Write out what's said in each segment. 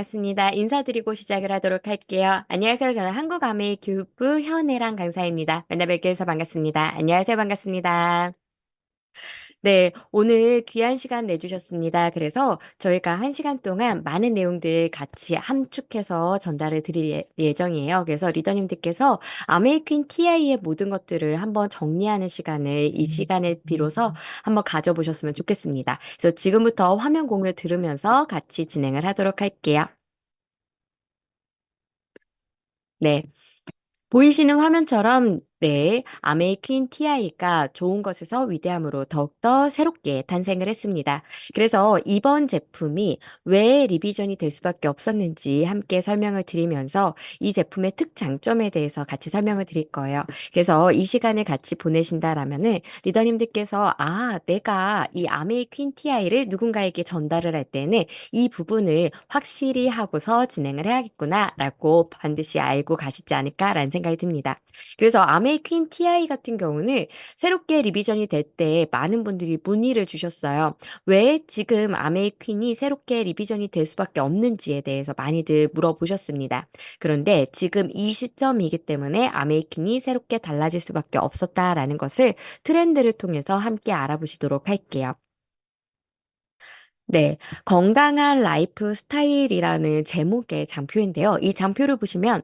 반갑습니다. 인사드리고 시작을 하도록 할게요. 안녕하세요. 저는 한국아메이교육부 현애랑 강사입니다. 만나 뵙게 해서 반갑습니다. 안녕하세요. 반갑습니다. 네, 오늘 귀한 시간 내주셨습니다. 그래서 저희가 한 시간 동안 많은 내용들 같이 함축해서 전달을 드릴 예정이에요. 그래서 리더님들께서 아메이퀸 TI의 모든 것들을 한번 정리하는 시간을 이 시간을 비로소 한번 가져보셨으면 좋겠습니다. 그래서 지금부터 화면 공유 들으면서 같이 진행을 하도록 할게요. 네. 보이시는 화면처럼 네, 아메이퀸 TI가 좋은 것에서 위대함으로 더욱더 새롭게 탄생을 했습니다. 그래서 이번 제품이 왜 리비전이 될 수밖에 없었는지 함께 설명을 드리면서 이 제품의 특장점에 대해서 같이 설명을 드릴 거예요. 그래서 이 시간을 같이 보내신다라면은 리더님들께서 내가 이 아메이퀸 TI를 누군가에게 전달을 할 때는 이 부분을 확실히 하고서 진행을 해야겠구나라고 반드시 알고 가시지 않을까라는 생각이 듭니다. 그래서 아메이퀸 TI 같은 경우는 새롭게 리비전이 될 때 많은 분들이 문의를 주셨어요. 왜 지금 아메이퀸이 새롭게 리비전이 될 수밖에 없는지에 대해서 많이들 물어보셨습니다. 그런데 지금 이 시점이기 때문에 아메이퀸이 새롭게 달라질 수밖에 없었다라는 것을 트렌드를 통해서 함께 알아보시도록 할게요. 네, 건강한 라이프 스타일이라는 제목의 장표인데요. 이 장표를 보시면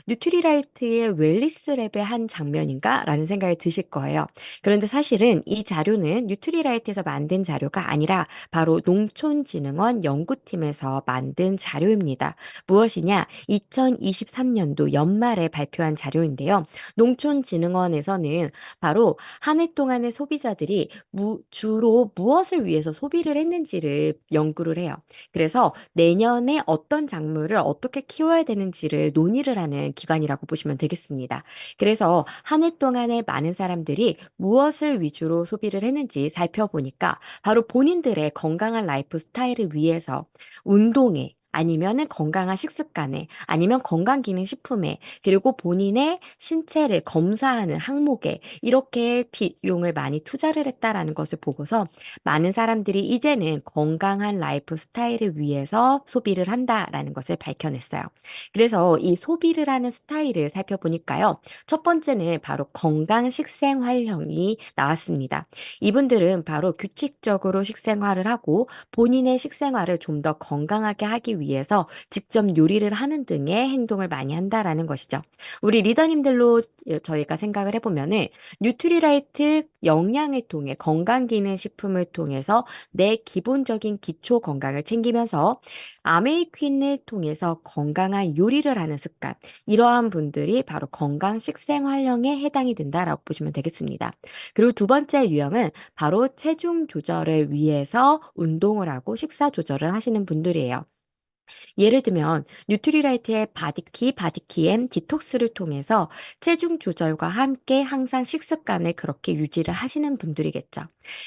뉴트리라이트의 웰니스 랩의 한 장면인가? 라는 생각이 드실 거예요. 그런데 사실은 이 자료는 뉴트리라이트에서 만든 자료가 아니라 바로 농촌진흥원 연구팀에서 만든 자료입니다. 무엇이냐? 2023년도 연말에 발표한 자료인데요. 농촌진흥원에서는 바로 한 해 동안의 소비자들이 주로 무엇을 위해서 소비를 했는지를 연구를 해요. 그래서 내년에 어떤 작물을 어떻게 키워야 되는지를 논의를 하는 기관이라고 보시면 되겠습니다. 그래서 한 해 동안에 많은 사람들이 무엇을 위주로 소비를 했는지 살펴보니까 바로 본인들의 건강한 라이프 스타일을 위해서 운동에 아니면은 건강한 식습관에 아니면 건강기능식품에 그리고 본인의 신체를 검사하는 항목에 이렇게 비용을 많이 투자를 했다라는 것을 보고서 많은 사람들이 이제는 건강한 라이프 스타일을 위해서 소비를 한다라는 것을 밝혀냈어요. 그래서 이 소비를 하는 스타일을 살펴보니까요. 첫 번째는 바로 건강 식생활형이 나왔습니다. 이분들은 바로 규칙적으로 식생활을 하고 본인의 식생활을 좀 더 건강하게 하기 위해서 직접 요리를 하는 등의 행동을 많이 한다라는 것이죠. 우리 리더님들로 저희가 생각을 해보면은 뉴트리라이트 영양을 통해 건강기능식품을 통해서 내 기본적인 기초 건강을 챙기면서 아메이퀸을 통해서 건강한 요리를 하는 습관 이러한 분들이 바로 건강 식생활형에 해당이 된다라고 보시면 되겠습니다. 그리고 두 번째 유형은 바로 체중 조절을 위해서 운동을 하고 식사 조절을 하시는 분들이에요. 예를 들면 뉴트리라이트의 바디키, 바디키엠, 디톡스를 통해서 체중 조절과 함께 항상 식습관을 그렇게 유지를 하시는 분들이겠죠.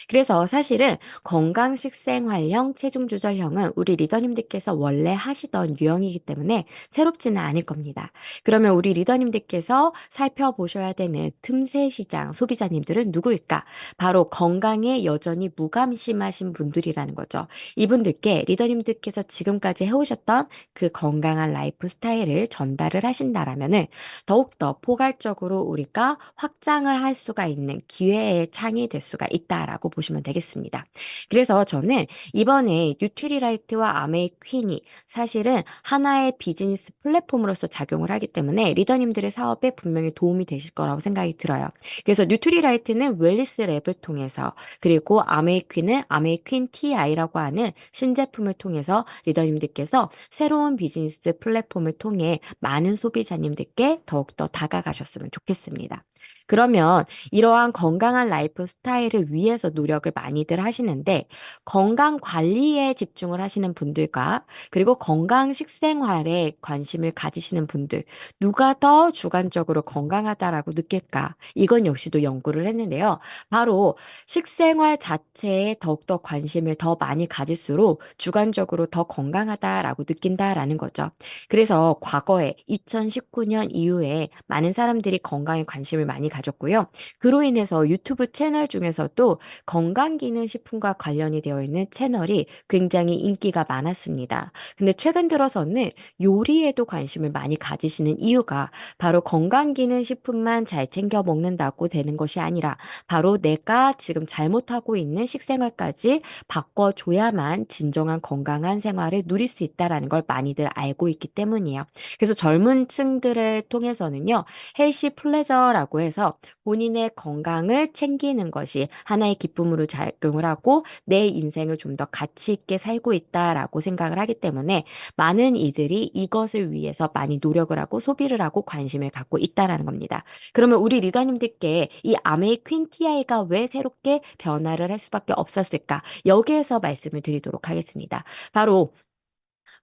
그래서 사실은 건강 식생활형, 체중 조절형은 우리 리더님들께서 원래 하시던 유형이기 때문에 새롭지는 않을 겁니다. 그러면 우리 리더님들께서 살펴보셔야 되는 틈새 시장 소비자님들은 누구일까? 바로 건강에 여전히 무관심하신 분들이라는 거죠. 이분들께 리더님들께서 지금까지 해오셨던 그 건강한 라이프 스타일을 전달을 하신다라면은 더욱더 포괄적으로 우리가 확장을 할 수가 있는 기회의 창이 될 수가 있다라고 보시면 되겠습니다. 그래서 저는 이번에 뉴트리라이트와 아메이퀸이 사실은 하나의 비즈니스 플랫폼으로서 작용을 하기 때문에 리더님들의 사업에 분명히 도움이 되실 거라고 생각이 들어요. 그래서 뉴트리라이트는 웰니스 랩을 통해서 그리고 아메이퀸은 아메이퀸 TI라고 하는 신제품을 통해서 리더님들께서 새로운 비즈니스 플랫폼을 통해 많은 소비자님들께 더욱더 다가가셨으면 좋겠습니다. 그러면 이러한 건강한 라이프 스타일을 위해서 노력을 많이들 하시는데 건강 관리에 집중을 하시는 분들과 그리고 건강 식생활에 관심을 가지시는 분들 누가 더 주관적으로 건강하다라고 느낄까? 이건 역시도 연구를 했는데요. 바로 식생활 자체에 더욱더 관심을 더 많이 가질수록 주관적으로 더 건강하다라고 느낀다라는 거죠. 그래서 과거에 2019년 이후에 많은 사람들이 건강에 관심을 많이 가졌고요. 그로 인해서 유튜브 채널 중에서도 건강기능식품과 관련이 되어 있는 채널이 굉장히 인기가 많았습니다. 근데 최근 들어서는 요리에도 관심을 많이 가지시는 이유가 바로 건강기능식품만 잘 챙겨 먹는다고 되는 것이 아니라 바로 내가 지금 잘못하고 있는 식생활까지 바꿔줘야만 진정한 건강한 생활을 누릴 수 있다라는 걸 많이들 알고 있기 때문이에요. 그래서 젊은 층들을 통해서는요, 헬시 플레저라고 해서 본인의 건강을 챙기는 것이 하나의 기쁨으로 작용을 하고 내 인생을 좀 더 가치 있게 살고 있다라고 생각을 하기 때문에 많은 이들이 이것을 위해서 많이 노력을 하고 소비를 하고 관심을 갖고 있다라는 겁니다. 그러면 우리 리더님들께 이 아메이 퀸 TI가 왜 새롭게 변화를 할 수밖에 없었을까? 여기에서 말씀을 드리도록 하겠습니다. 바로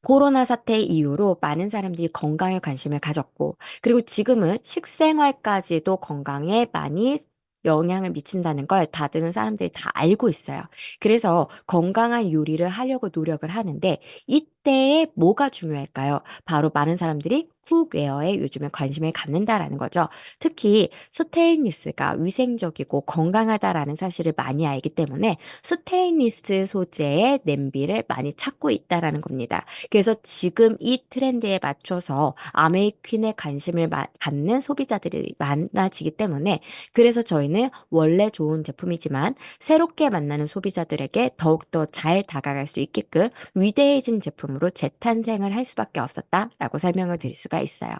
코로나 사태 이후로 많은 사람들이 건강에 관심을 가졌고, 그리고 지금은 식생활까지도 건강에 많이 영향을 미친다는 걸 다들 사람들이 다 알고 있어요. 그래서 건강한 요리를 하려고 노력을 하는데, 이때에 뭐가 중요할까요? 바로 많은 사람들이 쿡웨어에 요즘에 관심을 갖는다라는 거죠. 특히 스테인리스가 위생적이고 건강하다라는 사실을 많이 알기 때문에 스테인리스 소재의 냄비를 많이 찾고 있다라는 겁니다. 그래서 지금 이 트렌드에 맞춰서 아메이퀸에 관심을 갖는 소비자들이 많아지기 때문에 그래서 저희는 원래 좋은 제품이지만 새롭게 만나는 소비자들에게 더욱더 잘 다가갈 수 있게끔 위대해진 제품으로 재탄생을 할 수밖에 없었다라고 설명을 드릴 수가 있어요.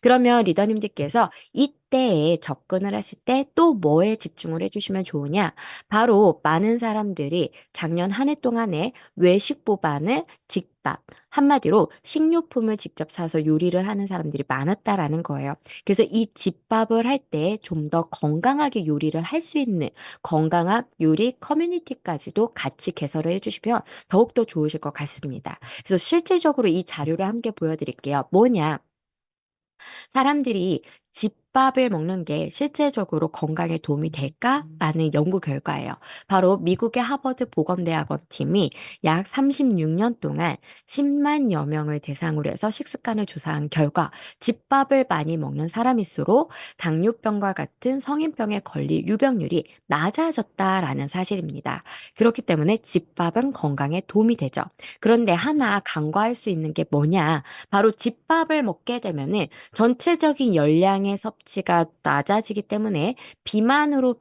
그러면 리더님들께서 이때에 접근을 하실 때 또 뭐에 집중을 해주시면 좋으냐? 바로 많은 사람들이 작년 한 해 동안에 외식보다는 집밥, 한마디로 식료품을 직접 사서 요리를 하는 사람들이 많았다라는 거예요. 그래서 이 집밥을 할 때 좀 더 건강하게 요리를 할 수 있는 건강한 요리 커뮤니티까지도 같이 개설을 해주시면 더욱더 좋으실 것 같습니다. 그래서 실질적으로 이 자료를 함께 보여드릴게요. 뭐냐? 사람들이 집밥을 먹는 게 실제적으로 건강에 도움이 될까라는 연구 결과예요. 바로 미국의 하버드 보건대학원 팀이 약 36년 동안 10만여 명을 대상으로 해서 식습관을 조사한 결과 집밥을 많이 먹는 사람일수록 당뇨병과 같은 성인병에 걸릴 유병률이 낮아졌다라는 사실입니다. 그렇기 때문에 집밥은 건강에 도움이 되죠. 그런데 하나 간과할 수 있는 게 뭐냐? 바로 집밥을 먹게 되면은 전체적인 열량의 섭취가 낮아지기 때문에 비만으로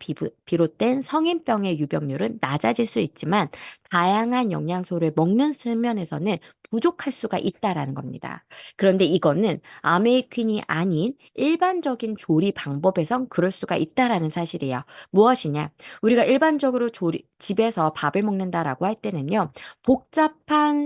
비롯된 성인병의 유병률은 낮아질 수 있지만 다양한 영양소를 먹는 측면에서는 부족할 수가 있다라는 겁니다. 그런데 이거는 아메이퀸이 아닌 일반적인 조리 방법에선 그럴 수가 있다라는 사실이에요. 무엇이냐? 우리가 일반적으로 집에서 밥을 먹는다라고 할 때는요, 복잡한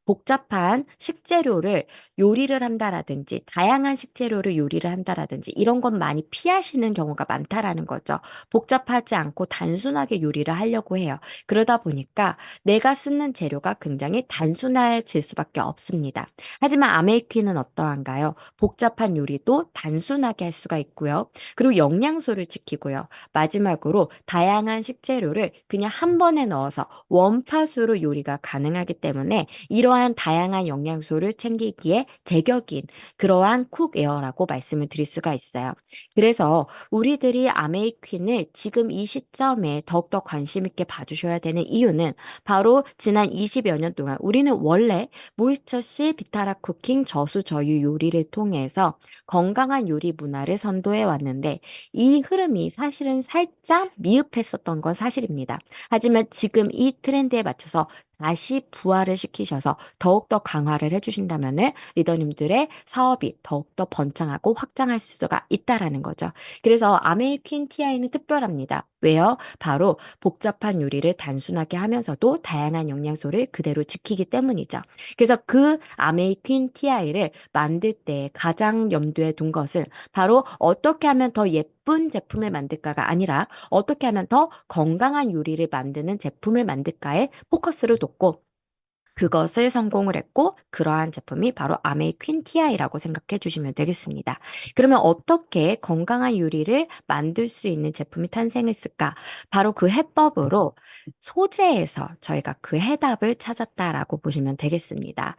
복잡한 식재료를 요리를 한다라든지 다양한 식재료를 요리를 한다라든지 이런 건 많이 피하시는 경우가 많다라는 거죠. 복잡하지 않고 단순하게 요리를 하려고 해요. 그러다 보니까 내가 쓰는 재료가 굉장히 단순해질 수밖에 없습니다. 하지만 아메이퀸은 어떠한가요? 복잡한 요리도 단순하게 할 수가 있고요. 그리고 영양소를 지키고요. 마지막으로 다양한 식재료를 그냥 한 번에 넣어서 원팟으로 요리가 가능하기 때문에 이러한 다양한 영양소를 챙기기에 제격인 그러한 쿡웨어라고 말씀을 드릴 수가 있어요. 그래서 우리들이 아메이퀸을 지금 이 시점에 더욱더 관심 있게 봐주셔야 되는 이유는 바로 지난 20여 년 동안 우리는 원래 모이처씨 비타라 쿠킹 저수저유 요리를 통해서 건강한 요리 문화를 선도해 왔는데 이 흐름이 사실은 살짝 미흡했었던 건 사실입니다. 하지만 지금 이 트렌드에 맞춰서 다시 부활을 시키셔서 더욱더 강화를 해주신다면은 리더님들의 사업이 더욱더 번창하고 확장할 수가 있다라는 거죠. 그래서 아메이퀸 TI는 특별합니다. 왜요? 바로 복잡한 요리를 단순하게 하면서도 다양한 영양소를 그대로 지키기 때문이죠. 그래서 그 아메이퀸 TI를 만들 때 가장 염두에 둔 것은 바로 어떻게 하면 더 예쁜 제품을 만들까가 아니라 어떻게 하면 더 건강한 요리를 만드는 제품을 만들까에 포커스를 뒀고 그것을 성공을 했고 그러한 제품이 바로 아메이퀸 TI라고 생각해 주시면 되겠습니다. 그러면 어떻게 건강한 요리를 만들 수 있는 제품이 탄생했을까? 바로 그 해법으로 소재에서 저희가 그 해답을 찾았다라고 보시면 되겠습니다.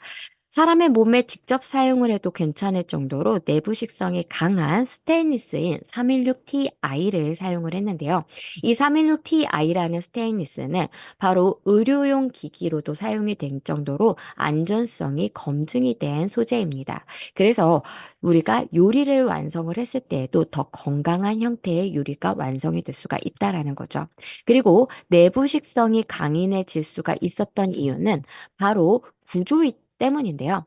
사람의 몸에 직접 사용을 해도 괜찮을 정도로 내부 식성이 강한 스테인리스인 316Ti를 사용을 했는데요. 이 316Ti라는 스테인리스는 바로 의료용 기기로도 사용이 될 정도로 안전성이 검증이 된 소재입니다. 그래서 우리가 요리를 완성을 했을 때에도 더 건강한 형태의 요리가 완성이 될 수가 있다라는 거죠. 그리고 내부 식성이 강인해질 수가 있었던 이유는 바로 구조 때문인데요.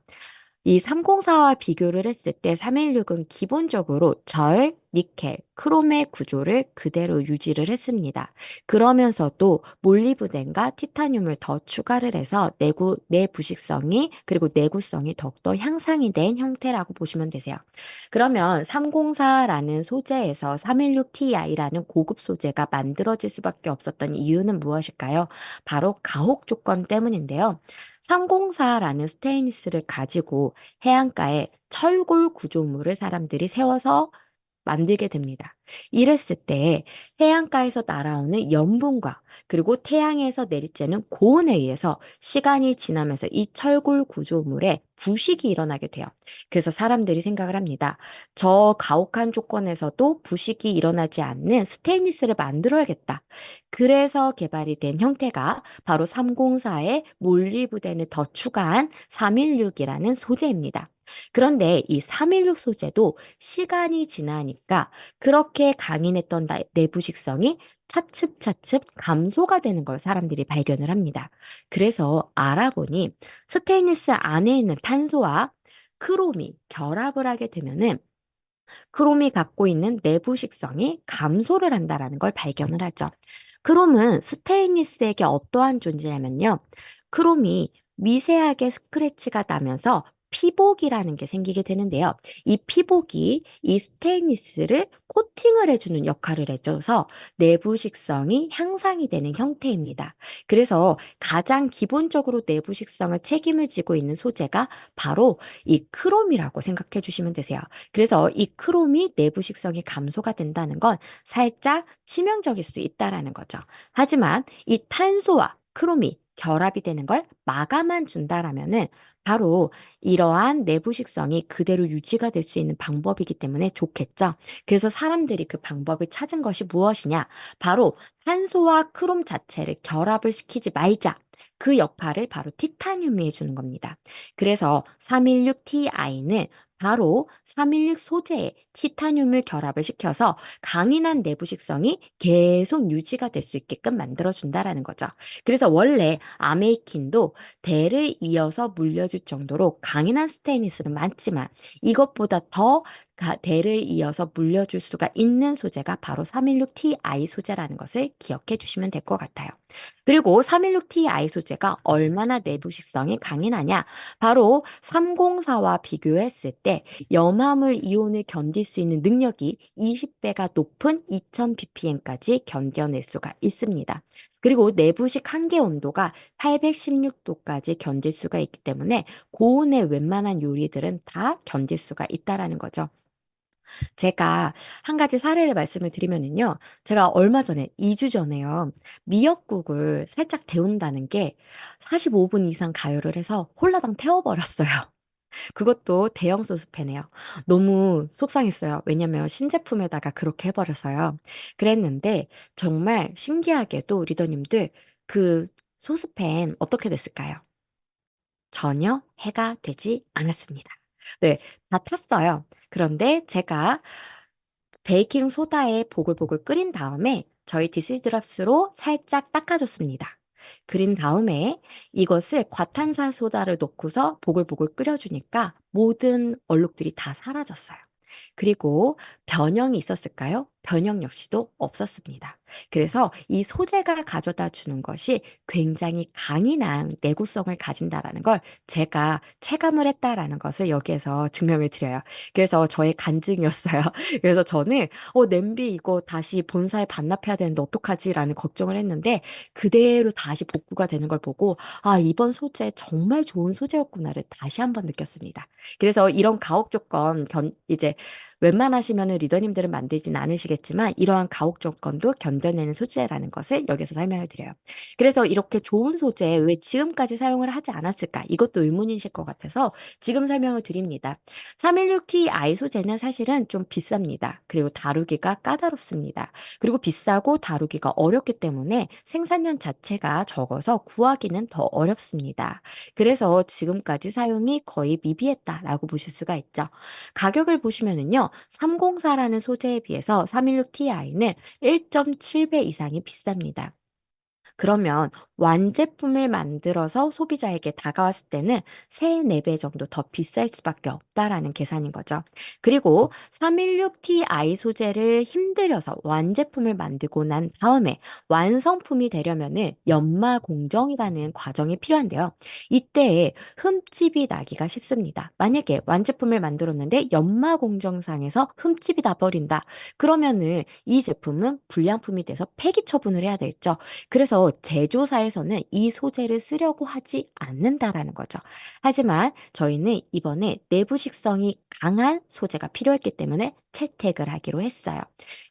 이 304와 비교를 했을 때 316은 기본적으로 절, 니켈, 크롬의 구조를 그대로 유지를 했습니다. 그러면서도 몰리브덴과 티타늄을 더 추가를 해서 내부식성이 그리고 내구성이 더욱더 향상이 된 형태라고 보시면 되세요. 그러면 304라는 소재에서 316Ti라는 고급 소재가 만들어질 수밖에 없었던 이유는 무엇일까요? 바로 가혹 조건 때문인데요. 304라는 스테인리스를 가지고 해안가에 철골 구조물을 사람들이 세워서 만들게 됩니다. 이랬을 때 해안가에서 날아오는 염분과 그리고 태양에서 내리쬐는 고온에 의해서 시간이 지나면서 이 철골 구조물에 부식이 일어나게 돼요. 그래서 사람들이 생각을 합니다. 저 가혹한 조건에서도 부식이 일어나지 않는 스테인리스를 만들어야겠다. 그래서 개발이 된 형태가 바로 304의 몰리브덴을 더 추가한 316이라는 소재입니다. 그런데 이 316 소재도 시간이 지나니까 그렇게 강인했던 내부 식성이 차츰차츰 감소가 되는 걸 사람들이 발견을 합니다. 그래서 알아보니 스테인리스 안에 있는 탄소와 크롬이 결합을 하게 되면은 크롬이 갖고 있는 내부 식성이 감소를 한다라는 걸 발견을 하죠. 크롬은 스테인리스에게 어떠한 존재냐면요. 크롬이 미세하게 스크래치가 나면서 피복이라는 게 생기게 되는데요. 이 피복이 이 스테인리스를 코팅을 해주는 역할을 해줘서 내부 식성이 향상이 되는 형태입니다. 그래서 가장 기본적으로 내부 식성을 책임을 지고 있는 소재가 바로 이 크롬이라고 생각해 주시면 되세요. 그래서 이 크롬이 내부 식성이 감소가 된다는 건 살짝 치명적일 수 있다라는 거죠. 하지만 이 탄소와 크롬이 결합이 되는 걸 막아만 준다라면은 바로 이러한 내부 식성이 그대로 유지가 될 수 있는 방법이기 때문에 좋겠죠. 그래서 사람들이 그 방법을 찾은 것이 무엇이냐? 바로 탄소와 크롬 자체를 결합을 시키지 말자. 그 역할을 바로 티타늄이 해주는 겁니다. 그래서 316Ti는 바로 316 소재에 티타늄을 결합을 시켜서 강인한 내부 식성이 계속 유지가 될 수 있게끔 만들어준다라는 거죠. 그래서 원래 아메이킨도 대를 이어서 물려줄 정도로 강인한 스테인리스는 많지만 이것보다 더 대를 이어서 물려줄 수가 있는 소재가 바로 316Ti 소재라는 것을 기억해 주시면 될 것 같아요. 그리고 316Ti 소재가 얼마나 내부 식성이 강인하냐? 바로 304와 비교했을 때 염화물 이온을 견딜 수 있는 능력이 20배가 높은 2000ppm까지 견뎌낼 수가 있습니다. 그리고 내부식 한계 온도가 816도까지 견딜 수가 있기 때문에 고온의 웬만한 요리들은 다 견딜 수가 있다라는 거죠. 제가 한 가지 사례를 말씀을 드리면은요. 제가 얼마 전에 2주 전에요. 미역국을 살짝 데운다는 게 45분 이상 가열을 해서 홀라당 태워버렸어요. 그것도 대형 소스팬이에요. 너무 속상했어요. 왜냐면 신제품에다가 그렇게 해버려서요. 그랬는데 정말 신기하게도 리더님들 그 소스팬 어떻게 됐을까요? 전혀 해가 되지 않았습니다. 네, 다 탔어요. 그런데 제가 베이킹 소다에 보글보글 끓인 다음에 저희 디스드랍스로 살짝 닦아줬습니다. 그린 다음에 이것을 과탄산 소다를 넣고서 보글보글 끓여주니까 모든 얼룩들이 다 사라졌어요. 그리고 변형이 있었을까요? 변형 역시도 없었습니다. 그래서 이 소재가 가져다 주는 것이 굉장히 강인한 내구성을 가진다라는 걸 제가 체감을 했다라는 것을 여기에서 증명을 드려요. 그래서 저의 간증이었어요. 그래서 저는 냄비 이거 다시 본사에 반납해야 되는데 어떡하지라는 걱정을 했는데 그대로 다시 복구가 되는 걸 보고 아, 이번 소재 정말 좋은 소재였구나를 다시 한번 느꼈습니다. 그래서 이런 가혹 조건 이제 웬만하시면은 리더님들은 만들진 않으시겠지만 이러한 가혹 조건도 견뎌내는 소재라는 것을 여기서 설명을 드려요. 그래서 이렇게 좋은 소재 왜 지금까지 사용을 하지 않았을까? 이것도 의문이실 것 같아서 지금 설명을 드립니다. 316Ti 소재는 사실은 좀 비쌉니다. 그리고 다루기가 까다롭습니다. 그리고 비싸고 다루기가 어렵기 때문에 생산량 자체가 적어서 구하기는 더 어렵습니다. 그래서 지금까지 사용이 거의 미비했다라고 보실 수가 있죠. 가격을 보시면은요, 304라는 소재에 비해서 316Ti는 1.7배 이상이 비쌉니다. 그러면 완제품을 만들어서 소비자에게 다가왔을 때는 3~4배 정도 더 비쌀 수밖에 없다라는 계산인 거죠. 그리고 316Ti 소재를 힘들여서 완제품을 만들고 난 다음에 완성품이 되려면은 연마 공정이라는 과정이 필요한데요. 이때에 흠집이 나기가 쉽습니다. 만약에 완제품을 만들었는데 연마 공정상에서 흠집이 나버린다. 그러면은 이 제품은 불량품이 돼서 폐기 처분을 해야 되겠죠. 그래서 제조사에서는 이 소재를 쓰려고 하지 않는다라는 거죠. 하지만 저희는 이번에 내부식성이 강한 소재가 필요했기 때문에 채택을 하기로 했어요.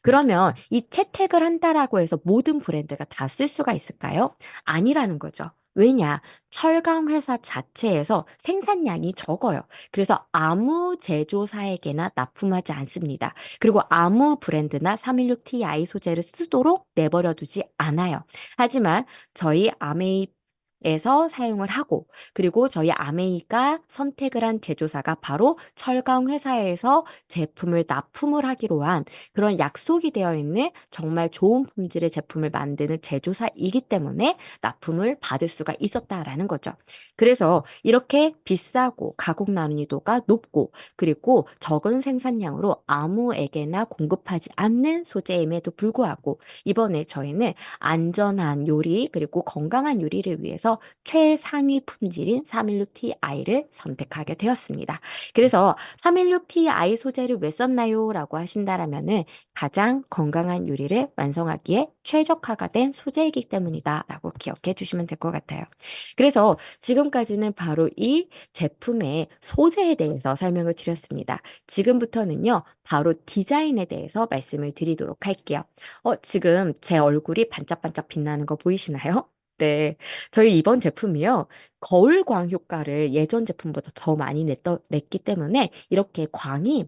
그러면 이 채택을 한다라고 해서 모든 브랜드가 다 쓸 수가 있을까요? 아니라는 거죠. 왜냐? 철강 회사 자체에서 생산량이 적어요. 그래서 아무 제조사에게나 납품하지 않습니다. 그리고 아무 브랜드나 316Ti 소재를 쓰도록 내버려 두지 않아요. 하지만 저희 아메이에서 사용을 하고 그리고 저희 아메이가 선택을 한 제조사가 바로 철강 회사에서 제품을 납품을 하기로 한 그런 약속이 되어 있는 정말 좋은 품질의 제품을 만드는 제조사이기 때문에 납품을 받을 수가 있었다라는 거죠. 그래서 이렇게 비싸고 가공 난이도가 높고 그리고 적은 생산량으로 아무에게나 공급하지 않는 소재임에도 불구하고 이번에 저희는 안전한 요리 그리고 건강한 요리를 위해서 최상위 품질인 316Ti를 선택하게 되었습니다. 그래서 316Ti 소재를 왜 썼나요? 라고 하신다라면은 가장 건강한 요리를 완성하기에 최적화가 된 소재이기 때문이다 라고 기억해 주시면 될 것 같아요. 그래서 지금까지는 바로 이 제품의 소재에 대해서 설명을 드렸습니다. 지금부터는요, 바로 디자인에 대해서 말씀을 드리도록 할게요. 지금 제 얼굴이 반짝반짝 빛나는 거 보이시나요? 네. 저희 이번 제품이요. 거울광 효과를 예전 제품보다 더 많이 냈기 때문에 이렇게 광이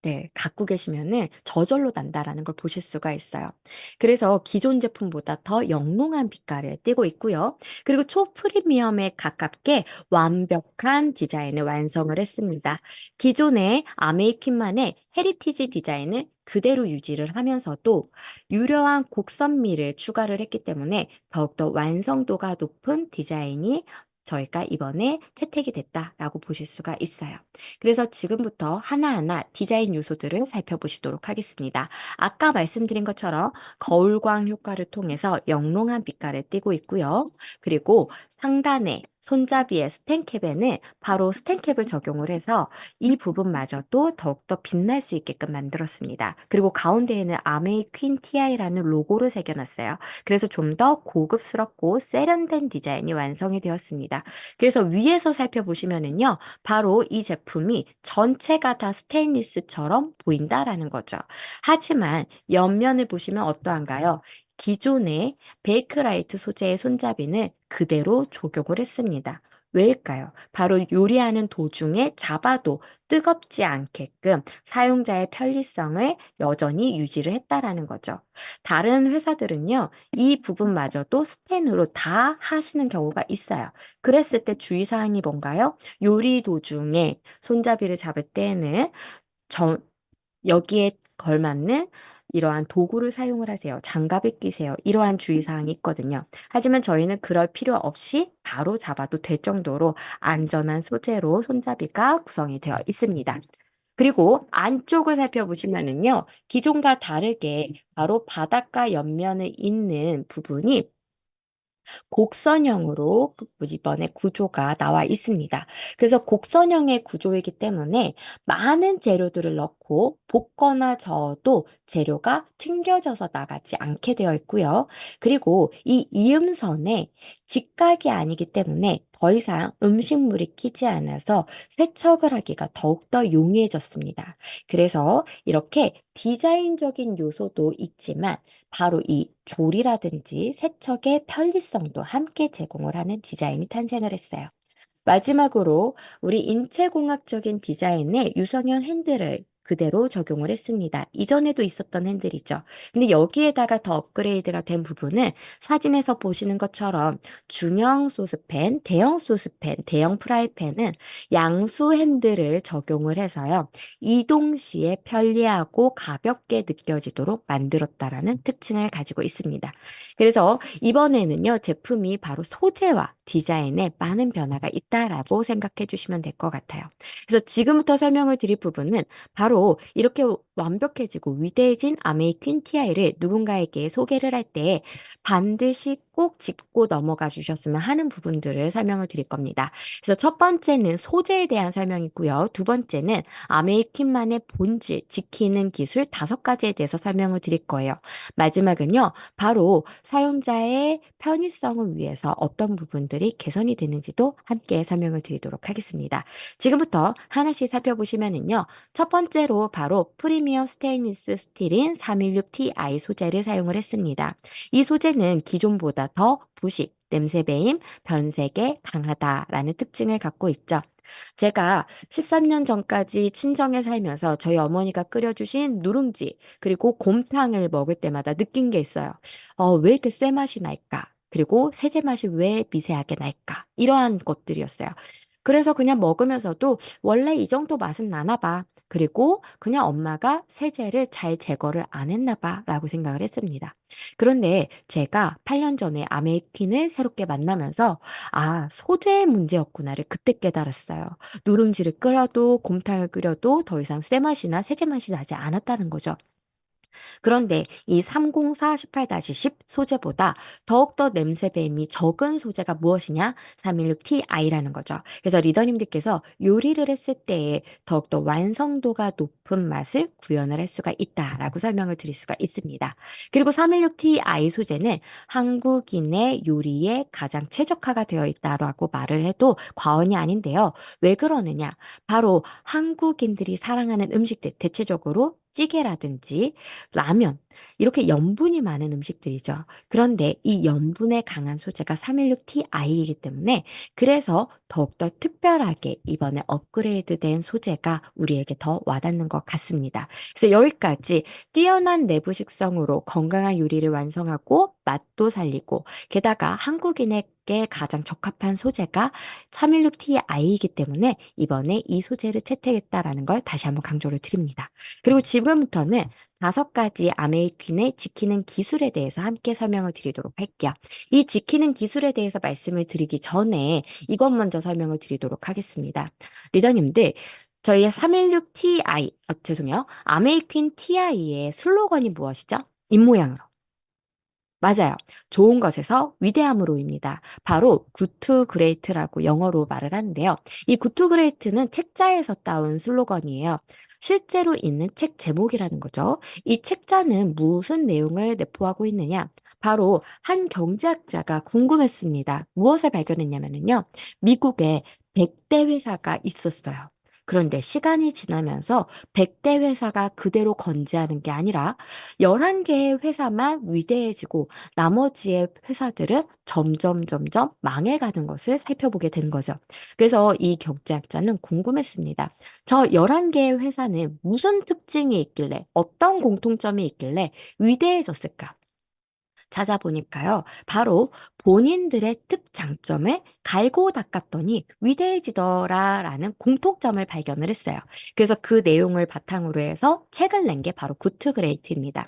네, 갖고 계시면은 저절로 난다라는 걸 보실 수가 있어요. 그래서 기존 제품보다 더 영롱한 빛깔을 띠고 있고요. 그리고 초프리미엄에 가깝게 완벽한 디자인을 완성을 했습니다. 기존의 아메이퀸만의 헤리티지 디자인을 그대로 유지를 하면서도 유려한 곡선미를 추가를 했기 때문에 더욱더 완성도가 높은 디자인이 저희가 이번에 채택이 됐다라고 보실 수가 있어요. 그래서 지금부터 하나하나 디자인 요소들을 살펴보시도록 하겠습니다. 아까 말씀드린 것처럼 거울광 효과를 통해서 영롱한 빛깔을 띠고 있고요. 그리고 상단에 손잡이의 스텐캡에는 바로 스텐캡을 적용을 해서 이 부분마저도 더욱더 빛날 수 있게끔 만들었습니다. 그리고 가운데에는 아메이 퀸 TI라는 로고를 새겨놨어요. 그래서 좀 더 고급스럽고 세련된 디자인이 완성이 되었습니다. 그래서 위에서 살펴보시면은요. 바로 이 제품이 전체가 다 스테인리스처럼 보인다라는 거죠. 하지만 옆면을 보시면 어떠한가요? 기존의 베이크라이트 소재의 손잡이는 그대로 적용을 했습니다. 왜일까요? 바로 요리하는 도중에 잡아도 뜨겁지 않게끔 사용자의 편리성을 여전히 유지를 했다라는 거죠. 다른 회사들은요, 이 부분마저도 스텐으로 다 하시는 경우가 있어요. 그랬을 때 주의사항이 뭔가요? 요리 도중에 손잡이를 잡을 때는 정, 여기에 걸맞는 이러한 도구를 사용을 하세요. 장갑을 끼세요. 이러한 주의사항이 있거든요. 하지만 저희는 그럴 필요 없이 바로 잡아도 될 정도로 안전한 소재로 손잡이가 구성이 되어 있습니다. 그리고 안쪽을 살펴보시면은요, 기존과 다르게 바로 바닥과 옆면에 있는 부분이 곡선형으로 이번에 구조가 나와 있습니다. 그래서 곡선형의 구조이기 때문에 많은 재료들을 넣고 볶거나 저어도 재료가 튕겨져서 나가지 않게 되어 있고요. 그리고 이 이음선에 직각이 아니기 때문에 더 이상 음식물이 끼지 않아서 세척을 하기가 더욱더 용이해졌습니다. 그래서 이렇게 디자인적인 요소도 있지만 바로 이 조리라든지 세척의 편리성도 함께 제공을 하는 디자인이 탄생을 했어요. 마지막으로 우리 인체공학적인 디자인에 유성형 핸들을 그대로 적용을 했습니다. 이전에도 있었던 핸들이죠. 근데 여기에다가 더 업그레이드가 된 부분은 사진에서 보시는 것처럼 중형 소스팬, 대형 소스팬, 대형 프라이팬은 양수 핸들을 적용을 해서요. 이동 시에 편리하고 가볍게 느껴지도록 만들었다라는 특징을 가지고 있습니다. 그래서 이번에는요, 제품이 바로 소재와 디자인에 많은 변화가 있다라고 생각해 주시면 될 것 같아요. 그래서 지금부터 설명을 드릴 부분은 바로 이렇게 완벽해지고 위대해진 아메이퀸 TI를 누군가에게 소개를 할 때 반드시 꼭 짚고 넘어가 주셨으면 하는 부분들을 설명을 드릴 겁니다. 그래서 첫 번째는 소재에 대한 설명이고요. 두 번째는 아메이퀸만의 본질, 지키는 기술 5가지에 대해서 설명을 드릴 거예요. 마지막은요, 바로 사용자의 편의성을 위해서 어떤 부분들이 개선이 되는지도 함께 설명을 드리도록 하겠습니다. 지금부터 하나씩 살펴보시면은요. 첫 번째로 바로 프리미엄 스테인리스 스틸인 316Ti 소재를 사용을 했습니다. 이 소재는 기존보다 더 부식, 냄새 배임, 변색에 강하다라는 특징을 갖고 있죠. 제가 13년 전까지 친정에 살면서 저희 어머니가 끓여주신 누룽지, 그리고 곰탕을 먹을 때마다 느낀 게 있어요. 왜 이렇게 쇠 맛이 날까? 그리고 세제 맛이 왜 미세하게 날까? 이러한 것들이었어요. 그래서 그냥 먹으면서도 원래 이 정도 맛은 나나 봐. 그리고 그냥 엄마가 세제를 잘 제거를 안 했나 봐라고 생각을 했습니다. 그런데 제가 8년 전에 아메이퀸을 새롭게 만나면서 소재의 문제였구나를 그때 깨달았어요. 누룽지를 끓여도 곰탕을 끓여도 더 이상 쇠맛이나 세제 맛이 나지 않았다는 거죠. 그런데 이 304-18-10 소재보다 더욱더 냄새 배임이 적은 소재가 무엇이냐? 316Ti라는 거죠. 그래서 리더님들께서 요리를 했을 때에 더욱더 완성도가 높은 맛을 구현을 할 수가 있다라고 설명을 드릴 수가 있습니다. 그리고 316Ti 소재는 한국인의 요리에 가장 최적화가 되어 있다라고 말을 해도 과언이 아닌데요. 왜 그러느냐? 바로 한국인들이 사랑하는 음식들, 대체적으로 찌개라든지 라면, 이렇게 염분이 많은 음식들이죠. 그런데 이 염분에 강한 소재가 316Ti이기 때문에 그래서 더욱더 특별하게 이번에 업그레이드된 소재가 우리에게 더 와닿는 것 같습니다. 그래서 여기까지 뛰어난 내부 식성으로 건강한 요리를 완성하고 맛도 살리고 게다가 한국인에게 가장 적합한 소재가 316Ti이기 때문에 이번에 이 소재를 채택했다라는 걸 다시 한번 강조를 드립니다. 그리고 지금부터는 5가지 아메이퀸의 지키는 기술에 대해서 함께 설명을 드리도록 할게요. 이 지키는 기술에 대해서 말씀을 드리기 전에 이것 먼저 설명을 드리도록 하겠습니다. 리더님들, 저희 316Ti, 죄송해요. 아메이퀸 TI의 슬로건이 무엇이죠? 입모양으로. 맞아요. 좋은 것에서 위대함으로입니다. 바로 굿투 그레이트라고 영어로 말을 하는데요. 이 굿투 그레이트는 책자에서 따온 슬로건이에요. 실제로 있는 책 제목이라는 거죠. 이 책자는 무슨 내용을 내포하고 있느냐? 바로 한 경제학자가 궁금했습니다. 무엇을 발견했냐면요. 미국에 100대 회사가 있었어요. 그런데 시간이 지나면서 100대 회사가 그대로 건재하는 게 아니라 11개의 회사만 위대해지고 나머지의 회사들은 점점 망해가는 것을 살펴보게 된 거죠. 그래서 이 경제학자는 궁금했습니다. 저 11개의 회사는 무슨 특징이 있길래, 어떤 공통점이 있길래 위대해졌을까? 찾아보니까요. 바로 본인들의 특장점을 갈고 닦았더니 위대해지더라라는 공통점을 발견을 했어요. 그래서 그 내용을 바탕으로 해서 책을 낸 게 바로 구트 그레이트입니다.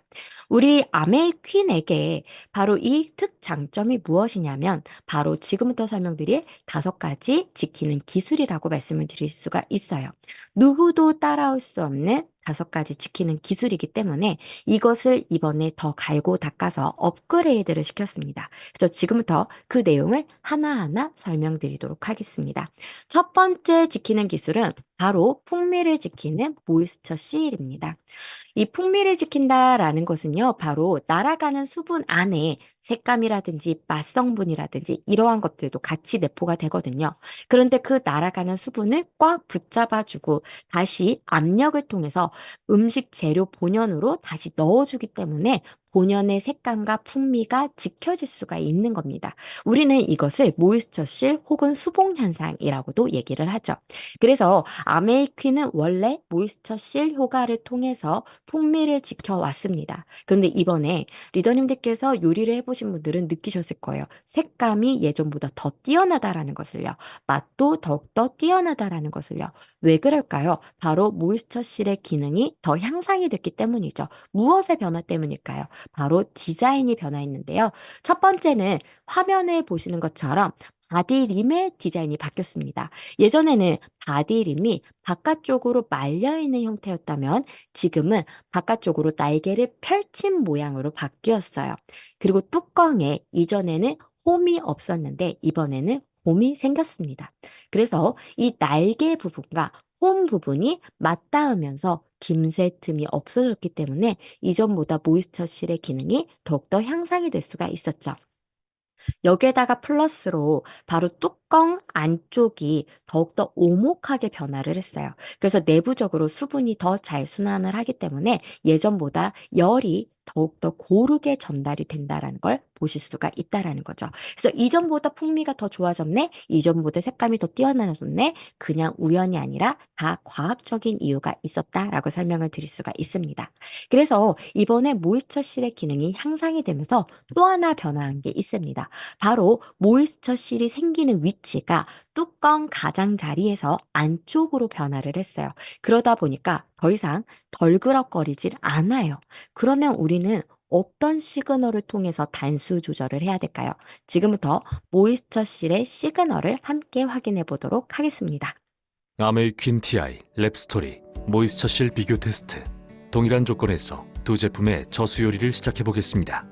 우리 아메이 퀸에게 바로 이 특장점이 무엇이냐면 바로 지금부터 설명드릴 5가지 지키는 기술이라고 말씀을 드릴 수가 있어요. 누구도 따라올 수 없는 5가지 지키는 기술이기 때문에 이것을 이번에 더 갈고 닦아서 업그레이드를 시켰습니다. 그래서 지금부터 그 내용을 하나하나 설명드리도록 하겠습니다. 첫 번째 지키는 기술은 바로 풍미를 지키는 모이스처 실입니다. 이 풍미를 지킨다라는 것은요, 바로 날아가는 수분 안에 색감이라든지 맛 성분이라든지 이러한 것들도 같이 내포가 되거든요. 그런데 그 날아가는 수분을 꽉 붙잡아주고 다시 압력을 통해서 음식 재료 본연으로 다시 넣어주기 때문에 본연의 색감과 풍미가 지켜질 수가 있는 겁니다. 우리는 이것을 모이스처실 혹은 수봉 현상이라고도 얘기를 하죠. 그래서 아메이퀸은 원래 모이스처실 효과를 통해서 풍미를 지켜왔습니다. 그런데 이번에 리더님들께서 요리를 해보신 분들은 느끼셨을 거예요. 색감이 예전보다 더 뛰어나다라는 것을요. 맛도 더욱더 뛰어나다라는 것을요. 왜 그럴까요? 바로 모이스처실의 기능이 더 향상이 됐기 때문이죠. 무엇의 변화 때문일까요? 바로 디자인이 변화했는데요. 첫 번째는 화면에 보시는 것처럼 바디림의 디자인이 바뀌었습니다. 예전에는 바디림이 바깥쪽으로 말려있는 형태였다면 지금은 바깥쪽으로 날개를 펼친 모양으로 바뀌었어요. 그리고 뚜껑에 이전에는 홈이 없었는데 이번에는 홈이 생겼습니다. 그래서 이 날개 부분과 홈 부분이 맞닿으면서 김새 틈이 없어졌기 때문에 이전보다 모이스처실의 기능이 더욱더 향상이 될 수가 있었죠. 여기에다가 플러스로 바로 뚜껑 안쪽이 더욱더 오목하게 변화를 했어요. 그래서 내부적으로 수분이 더 잘 순환을 하기 때문에 예전보다 열이 더욱더 고르게 전달이 된다라는 걸 보실 수가 있다라는 거죠. 그래서 이전보다 풍미가 더 좋아졌네? 이전보다 색감이 더 뛰어나졌네? 그냥 우연이 아니라 다 과학적인 이유가 있었다라고 설명을 드릴 수가 있습니다. 그래서 이번에 모이스처실의 기능이 향상이 되면서 또 하나 변화한 게 있습니다. 바로 모이스처실이 생기는 위치가 뚜껑 가장자리에서 안쪽으로 변화를 했어요. 그러다 보니까 더 이상 덜그럭거리질 않아요. 그러면 우리는 어떤 시그널을 통해서 단수 조절을 해야 될까요? 지금부터 모이스처실의 시그널을 함께 확인해 보도록 하겠습니다. 아메이퀸 TI, 랩스토리, 모이스처실 비교 테스트. 동일한 조건에서 두 제품의 저수 요리를 시작해 보겠습니다.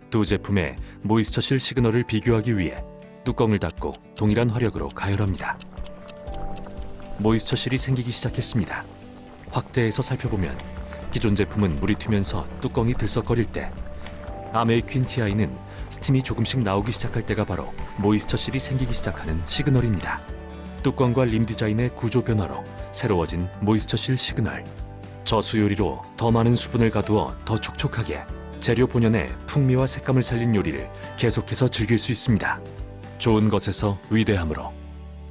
두 제품의 모이스처실 시그널을 비교하기 위해 뚜껑을 닫고 동일한 화력으로 가열합니다. 모이스처실이 생기기 시작했습니다. 확대해서 살펴보면 기존 제품은 물이 튀면서 뚜껑이 들썩거릴 때, 아메이퀸 TI는 스팀이 조금씩 나오기 시작할 때가 바로 모이스처실이 생기기 시작하는 시그널입니다. 뚜껑과 림 디자인의 구조 변화로 새로워진 모이스처실 시그널. 저수 요리로 더 많은 수분을 가두어 더 촉촉하게 재료 본연의 풍미와 색감을 살린 요리를 계속해서 즐길 수 있습니다. 좋은 것에서 위대함으로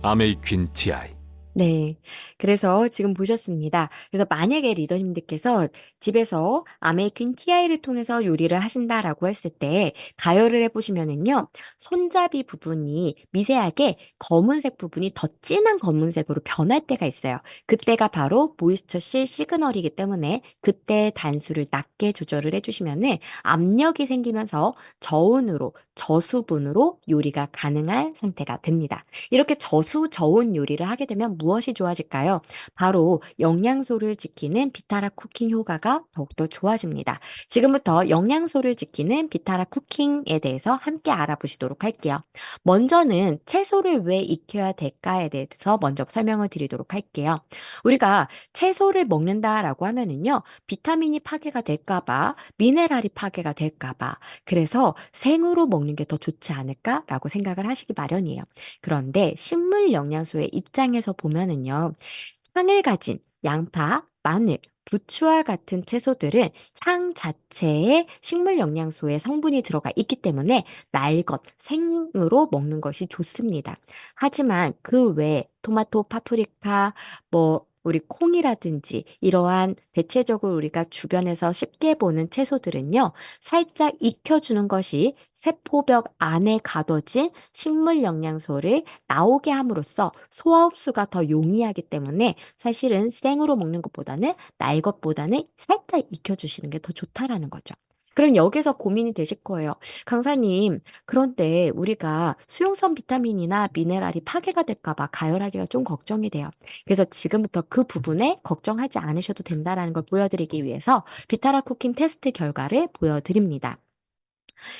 아메이퀸 TI. 네. 그래서 지금 보셨습니다. 그래서 만약에 리더님들께서 집에서 아메이퀸 TI를 통해서 요리를 하신다라고 했을 때 가열을 해보시면은요, 손잡이 부분이 미세하게 검은색 부분이 더 진한 검은색으로 변할 때가 있어요. 그때가 바로 모이스처 실 시그널이기 때문에 그때 단수를 낮게 조절을 해주시면은 압력이 생기면서 저온으로, 저수분으로 요리가 가능한 상태가 됩니다. 이렇게 저수, 저온 요리를 하게 되면 무엇이 좋아질까요? 바로 영양소를 지키는 비타라 쿠킹 효과가 더욱더 좋아집니다. 지금부터 영양소를 지키는 비타라 쿠킹에 대해서 함께 알아보시도록 할게요. 먼저는 채소를 왜 익혀야 될까에 대해서 먼저 설명을 드리도록 할게요. 우리가 채소를 먹는다라고 하면은요, 비타민이 파괴가 될까봐, 미네랄이 파괴가 될까봐, 그래서 생으로 먹는 게 더 좋지 않을까라고 생각을 하시기 마련이에요. 그런데 식물 영양소의 입장에서 보면은요, 향을 가진 양파, 마늘, 부추와 같은 채소들은 향 자체에 식물 영양소의 성분이 들어가 있기 때문에 날 것, 생으로 먹는 것이 좋습니다. 하지만 그 외에 토마토, 파프리카, 우리 콩이라든지 이러한 대체적으로 우리가 주변에서 쉽게 보는 채소들은요, 살짝 익혀주는 것이 세포벽 안에 가둬진 식물 영양소를 나오게 함으로써 소화 흡수가 더 용이하기 때문에 사실은 생으로 먹는 것보다는 날 것보다는 살짝 익혀주시는 게 더 좋다라는 거죠. 그럼 여기서 고민이 되실 거예요. 강사님, 그런데 우리가 수용성 비타민이나 미네랄이 파괴가 될까 봐 가열하기가 좀 걱정이 돼요. 그래서 지금부터 그 부분에 걱정하지 않으셔도 된다라는 걸 보여드리기 위해서 비타라 쿠킹 테스트 결과를 보여드립니다.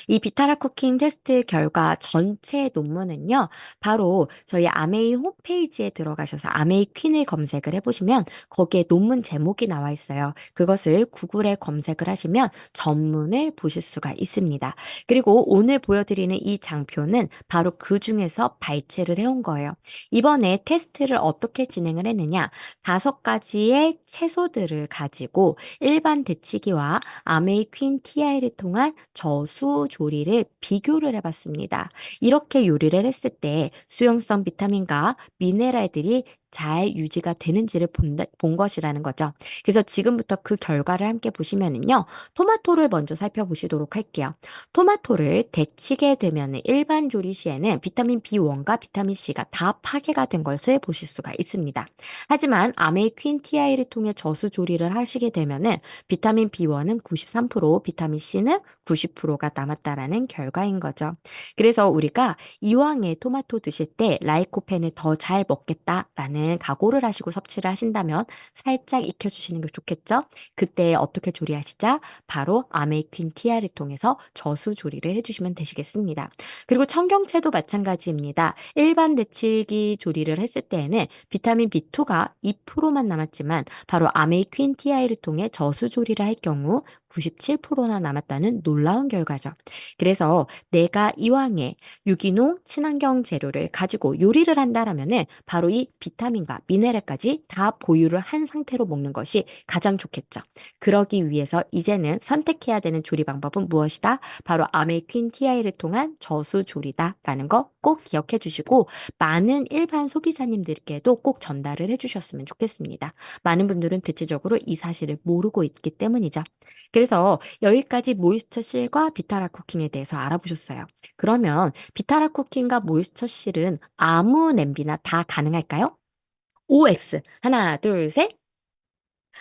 이 비타라 쿠킹 테스트 결과 전체 논문은요, 바로 저희 아메이 홈페이지에 들어가셔서 아메이 퀸을 검색을 해보시면 거기에 논문 제목이 나와 있어요. 그것을 구글에 검색을 하시면 전문을 보실 수가 있습니다. 그리고 오늘 보여드리는 이 장표는 바로 그 중에서 발췌를 해온 거예요. 이번에 테스트를 어떻게 진행을 했느냐, 5가지의 채소들을 가지고 일반 데치기와 아메이 퀸 TI를 통한 저수 조리를 비교를 해봤습니다. 이렇게 요리를 했을 때 수용성 비타민과 미네랄들이 잘 유지가 되는지를 본 것이라는 거죠. 그래서 지금부터 그 결과를 함께 보시면은요, 토마토를 먼저 살펴보시도록 할게요. 토마토를 데치게 되면 일반 조리 시에는 비타민 B1과 비타민 C가 다 파괴가 된 것을 보실 수가 있습니다. 하지만 아메이 퀸 TI를 통해 저수 조리를 하시게 되면은 비타민 B1은 93%, 비타민 C는 90%가 남았다라는 결과인 거죠. 그래서 우리가 이왕에 토마토 드실 때 라이코펜을 더 잘 먹겠다라는 각오를 하시고 섭취를 하신다면 살짝 익혀주시는 게 좋겠죠? 그때 어떻게 조리하시자? 바로 아메이퀸 TR을 통해서 저수 조리를 해주시면 되시겠습니다. 그리고 청경채도 마찬가지입니다. 일반 데치기 조리를 했을 때에는 비타민 B2가 2%만 남았지만 바로 아메이퀸 TI를 통해 저수 조리를 할 경우 97%나 남았다는 놀라운 결과죠. 그래서 내가 이왕에 유기농 친환경 재료를 가지고 요리를 한다라면은 바로 이 비타민과 미네랄까지 다 보유를 한 상태로 먹는 것이 가장 좋겠죠. 그러기 위해서 이제는 선택해야 되는 조리 방법은 무엇이다? 바로 아메이퀸 TI를 통한 저수 조리다라는 거 꼭 기억해 주시고 많은 일반 소비자님들께도 꼭 전달을 해주셨으면 좋겠습니다. 많은 분들은 대체적으로 이 사실을 모르고 있기 때문이죠. 그래서 여기까지 모이스처 실과 비타라 쿠킹에 대해서 알아보셨어요. 그러면 비타라 쿠킹과 모이스처 실은 아무 냄비나 다 가능할까요? OX. 하나, 둘, 셋.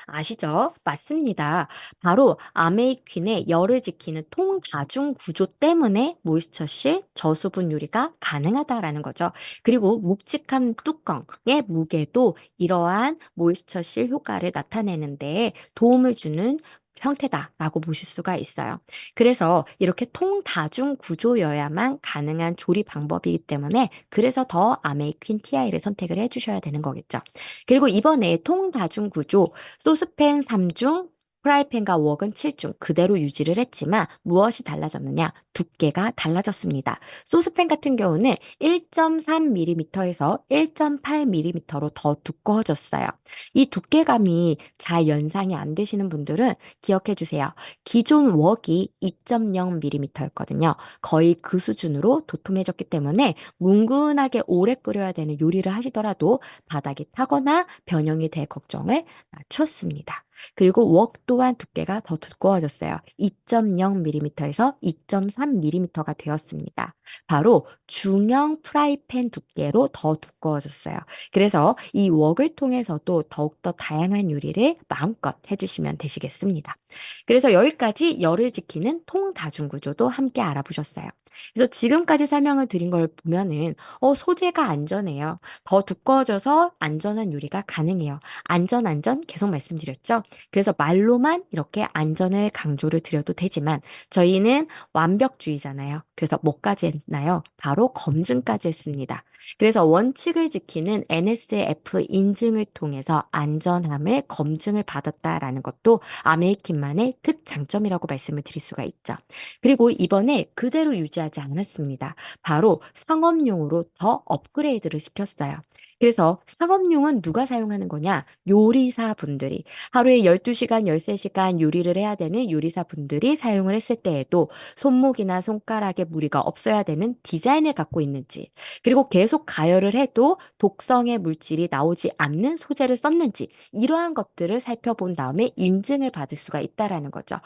아시죠? 맞습니다. 바로 아메이퀸의 열을 지키는 통다중 구조 때문에 모이스처실 저수분 요리가 가능하다라는 거죠. 그리고 묵직한 뚜껑의 무게도 이러한 모이스처실 효과를 나타내는 데 도움을 주는 형태다라고 보실 수가 있어요. 그래서 이렇게 통다중 구조여야만 가능한 조리 방법이기 때문에 그래서 더 아메이퀸 TI를 선택을 해주셔야 되는 거겠죠. 그리고 이번에 통다중 구조 소스팬 3중, 프라이팬과 웍은 7중 그대로 유지를 했지만 무엇이 달라졌느냐? 두께가 달라졌습니다. 소스팬 같은 경우는 1.3mm에서 1.8mm로 더 두꺼워졌어요. 이 두께감이 잘 연상이 안 되시는 분들은 기억해 주세요. 기존 웍이 2.0mm였거든요. 거의 그 수준으로 도톰해졌기 때문에 뭉근하게 오래 끓여야 되는 요리를 하시더라도 바닥이 타거나 변형이 될 걱정을 낮췄습니다. 그리고 웍 또한 두께가 더 두꺼워졌어요. 2.0mm에서 2.3mm가 되었습니다. 바로 중형 프라이팬 두께로 더 두꺼워졌어요. 그래서 이 웍을 통해서도 더욱더 다양한 요리를 마음껏 해주시면 되시겠습니다. 그래서 여기까지 열을 지키는 통다중 구조도 함께 알아보셨어요. 그래서 지금까지 설명을 드린 걸 보면은 소재가 안전해요. 더 두꺼워져서 안전한 요리가 가능해요. 안전 계속 말씀드렸죠. 그래서 말로만 이렇게 안전을 강조를 드려도 되지만 저희는 완벽주의잖아요. 그래서 뭐까지 했나요? 바로 검증까지 했습니다. 그래서 원칙을 지키는 NSF 인증을 통해서 안전함을 검증을 받았다라는 것도 아메이킨만의 특장점이라고 말씀을 드릴 수가 있죠. 그리고 이번에 그대로 유지하지 않았습니다. 바로 상업용으로 더 업그레이드를 시켰어요. 그래서 상업용은 누가 사용하는 거냐? 요리사 분들이 하루에 12시간, 13시간 요리를 해야 되는 요리사 분들이 사용을 했을 때에도 손목이나 손가락에 무리가 없어야 되는 디자인을 갖고 있는지, 그리고 계속 가열을 해도 독성의 물질이 나오지 않는 소재를 썼는지, 이러한 것들을 살펴본 다음에 인증을 받을 수가 있다라는 거죠.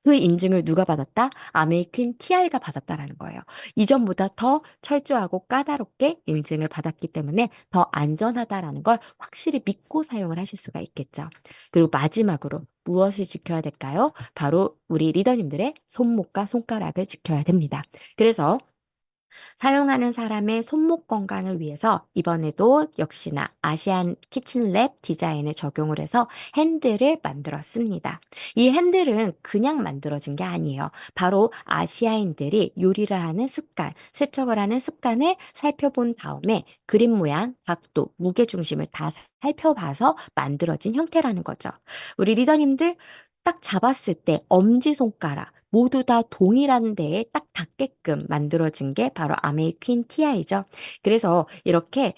그 인증을 누가 받았다? 아메이퀸 TI가 받았다라는 거예요. 이전보다 더 철저하고 까다롭게 인증을 받았기 때문에 더 안전하다라는 걸 확실히 믿고 사용을 하실 수가 있겠죠. 그리고 마지막으로 무엇을 지켜야 될까요? 바로 우리 리더님들의 손목과 손가락을 지켜야 됩니다. 그래서 사용하는 사람의 손목 건강을 위해서 이번에도 역시나 아시안 키친랩 디자인을 적용을 해서 핸들을 만들었습니다. 이 핸들은 그냥 만들어진 게 아니에요. 바로 아시아인들이 요리를 하는 습관, 세척을 하는 습관을 살펴본 다음에 그림 모양, 각도, 무게 중심을 다 살펴봐서 만들어진 형태라는 거죠. 우리 리더님들 딱 잡았을 때 엄지손가락 모두 다 동일한 데에 딱 닿게끔 만들어진 게 바로 아메이퀸 TI죠. 그래서 이렇게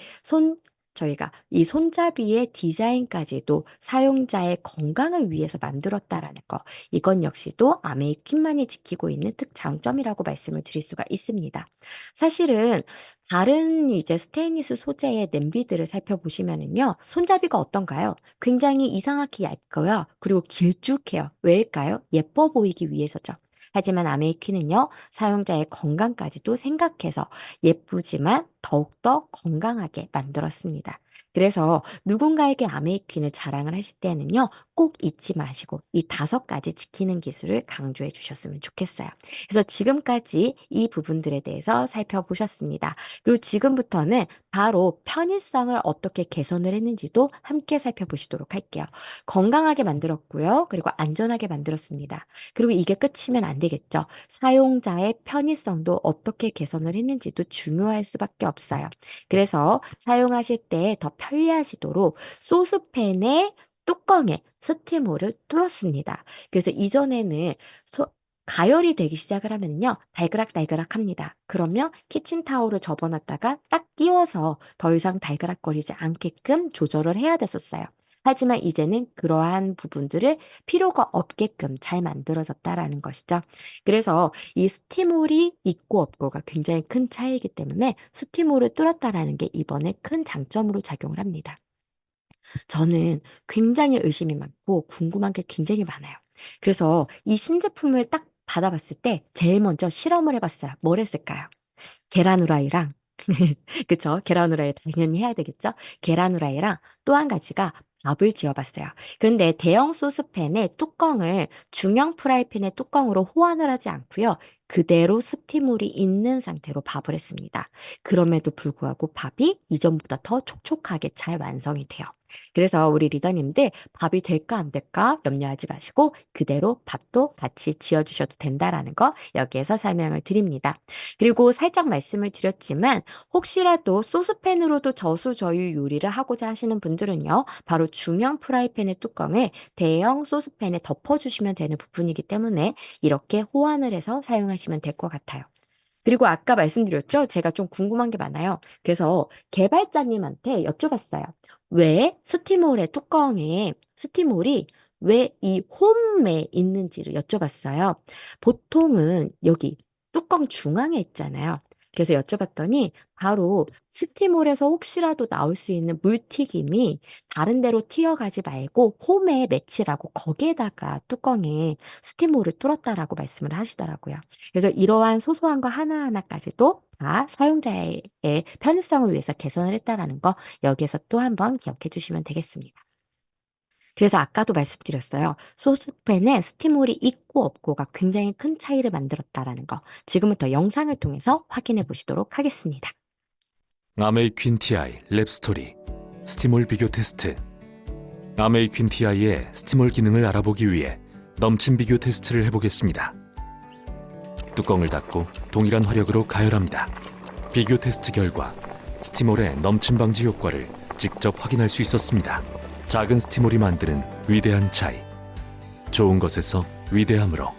저희가 이 손잡이의 디자인까지도 사용자의 건강을 위해서 만들었다라는 거. 이건 역시도 아메이퀸만이 지키고 있는 특장점이라고 말씀을 드릴 수가 있습니다. 사실은 다른 이제 스테인리스 소재의 냄비들을 살펴보시면은요, 손잡이가 어떤가요? 굉장히 이상하게 얇고요. 그리고 길쭉해요. 왜일까요? 예뻐 보이기 위해서죠. 하지만 아메이퀸은요, 사용자의 건강까지도 생각해서 예쁘지만 더욱더 건강하게 만들었습니다. 그래서 누군가에게 아메이퀸을 자랑을 하실 때는요, 꼭 잊지 마시고 이 5가지 지키는 기술을 강조해 주셨으면 좋겠어요. 그래서 지금까지 이 부분들에 대해서 살펴보셨습니다. 그리고 지금부터는 바로 편의성을 어떻게 개선을 했는지도 함께 살펴보시도록 할게요. 건강하게 만들었고요. 그리고 안전하게 만들었습니다. 그리고 이게 끝이면 안 되겠죠. 사용자의 편의성도 어떻게 개선을 했는지도 중요할 수밖에 없어요. 그래서 사용하실 때 더 편리하시도록 소스팬의 뚜껑에 스티머를 뚫었습니다. 그래서 이전에는 가열이 되기 시작을 하면요. 달그락달그락 합니다. 그러면 키친타올을 접어놨다가 딱 끼워서 더 이상 달그락거리지 않게끔 조절을 해야 됐었어요. 하지만 이제는 그러한 부분들을 필요가 없게끔 잘 만들어졌다라는 것이죠. 그래서 이 스티몰이 있고 없고가 굉장히 큰 차이이기 때문에 스티몰을 뚫었다라는 게 이번에 큰 장점으로 작용을 합니다. 저는 굉장히 의심이 많고 궁금한 게 굉장히 많아요. 그래서 이 신제품을 딱 받아봤을 때 제일 먼저 실험을 해봤어요. 뭘 했을까요? 계란 후라이랑 그쵸? 계란 후라이 당연히 해야 되겠죠? 계란 후라이랑 또 한 가지가 밥을 지어봤어요. 그런데 대형 소스팬에 뚜껑을 중형 프라이팬의 뚜껑으로 호환을 하지 않고요. 그대로 스티물이 있는 상태로 밥을 했습니다. 그럼에도 불구하고 밥이 이전보다 더 촉촉하게 잘 완성이 돼요. 그래서 우리 리더님들 밥이 될까 안 될까 염려하지 마시고 그대로 밥도 같이 지어주셔도 된다라는 거 여기에서 설명을 드립니다. 그리고 살짝 말씀을 드렸지만 혹시라도 소스팬으로도 저수저유 요리를 하고자 하시는 분들은요. 바로 중형 프라이팬의 뚜껑을 대형 소스팬에 덮어주시면 되는 부분이기 때문에 이렇게 호환을 해서 사용하시면 될 것 같아요. 그리고 아까 말씀드렸죠? 제가 좀 궁금한 게 많아요. 그래서 개발자님한테 여쭤봤어요. 왜 스티몰의 뚜껑에 스티몰이 왜 이 홈에 있는지를 여쭤봤어요. 보통은 여기 뚜껑 중앙에 있잖아요. 그래서 여쭤봤더니 바로 스티몰에서 혹시라도 나올 수 있는 물튀김이 다른 데로 튀어가지 말고 홈에 맺히라고 거기에다가 뚜껑에 스티몰을 뚫었다라고 말씀을 하시더라고요. 그래서 이러한 소소한 거 하나하나까지도 다 사용자의 편의성을 위해서 개선을 했다라는 거 여기에서 또 한번 기억해 주시면 되겠습니다. 그래서 아까도 말씀드렸어요. 소스팬에 스티몰이 있고 없고가 굉장히 큰 차이를 만들었다라는 거. 지금부터 영상을 통해서 확인해 보시도록 하겠습니다. 아메이퀸 TI 랩스토리 스티몰 비교 테스트. 아메이퀸 TI의 스티몰 기능을 알아보기 위해 넘침 비교 테스트를 해보겠습니다. 뚜껑을 닫고 동일한 화력으로 가열합니다. 비교 테스트 결과 스티몰의 넘침 방지 효과를 직접 확인할 수 있었습니다. 작은 스티몰이 만드는 위대한 차이. 좋은 것에서 위대함으로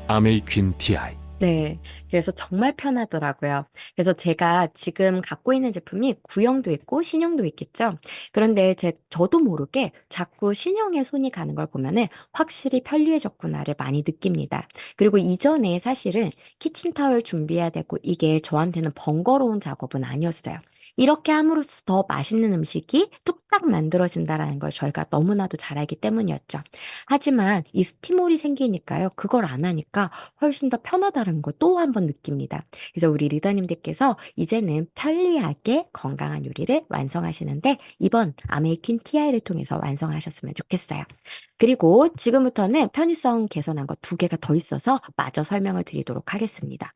아메이퀸 TI. 네. 그래서 정말 편하더라고요. 그래서 제가 지금 갖고 있는 제품이 구형도 있고 신형도 있겠죠. 그런데 저도 모르게 자꾸 신형에 손이 가는 걸 보면은 확실히 편리해졌구나를 많이 느낍니다. 그리고 이전에 사실은 키친타월 준비해야 되고 이게 저한테는 번거로운 작업은 아니었어요. 이렇게 함으로써 더 맛있는 음식이 뚝딱 만들어진다라는 걸 저희가 너무나도 잘 알기 때문이었죠. 하지만 이 스티몰이 생기니까요. 그걸 안 하니까 훨씬 더 편하다는 걸 또 한 번 느낍니다. 그래서 우리 리더님들께서 이제는 편리하게 건강한 요리를 완성하시는데 이번 아메이퀸 TI를 통해서 완성하셨으면 좋겠어요. 그리고 지금부터는 편의성 개선한 거 두 개가 더 있어서 마저 설명을 드리도록 하겠습니다.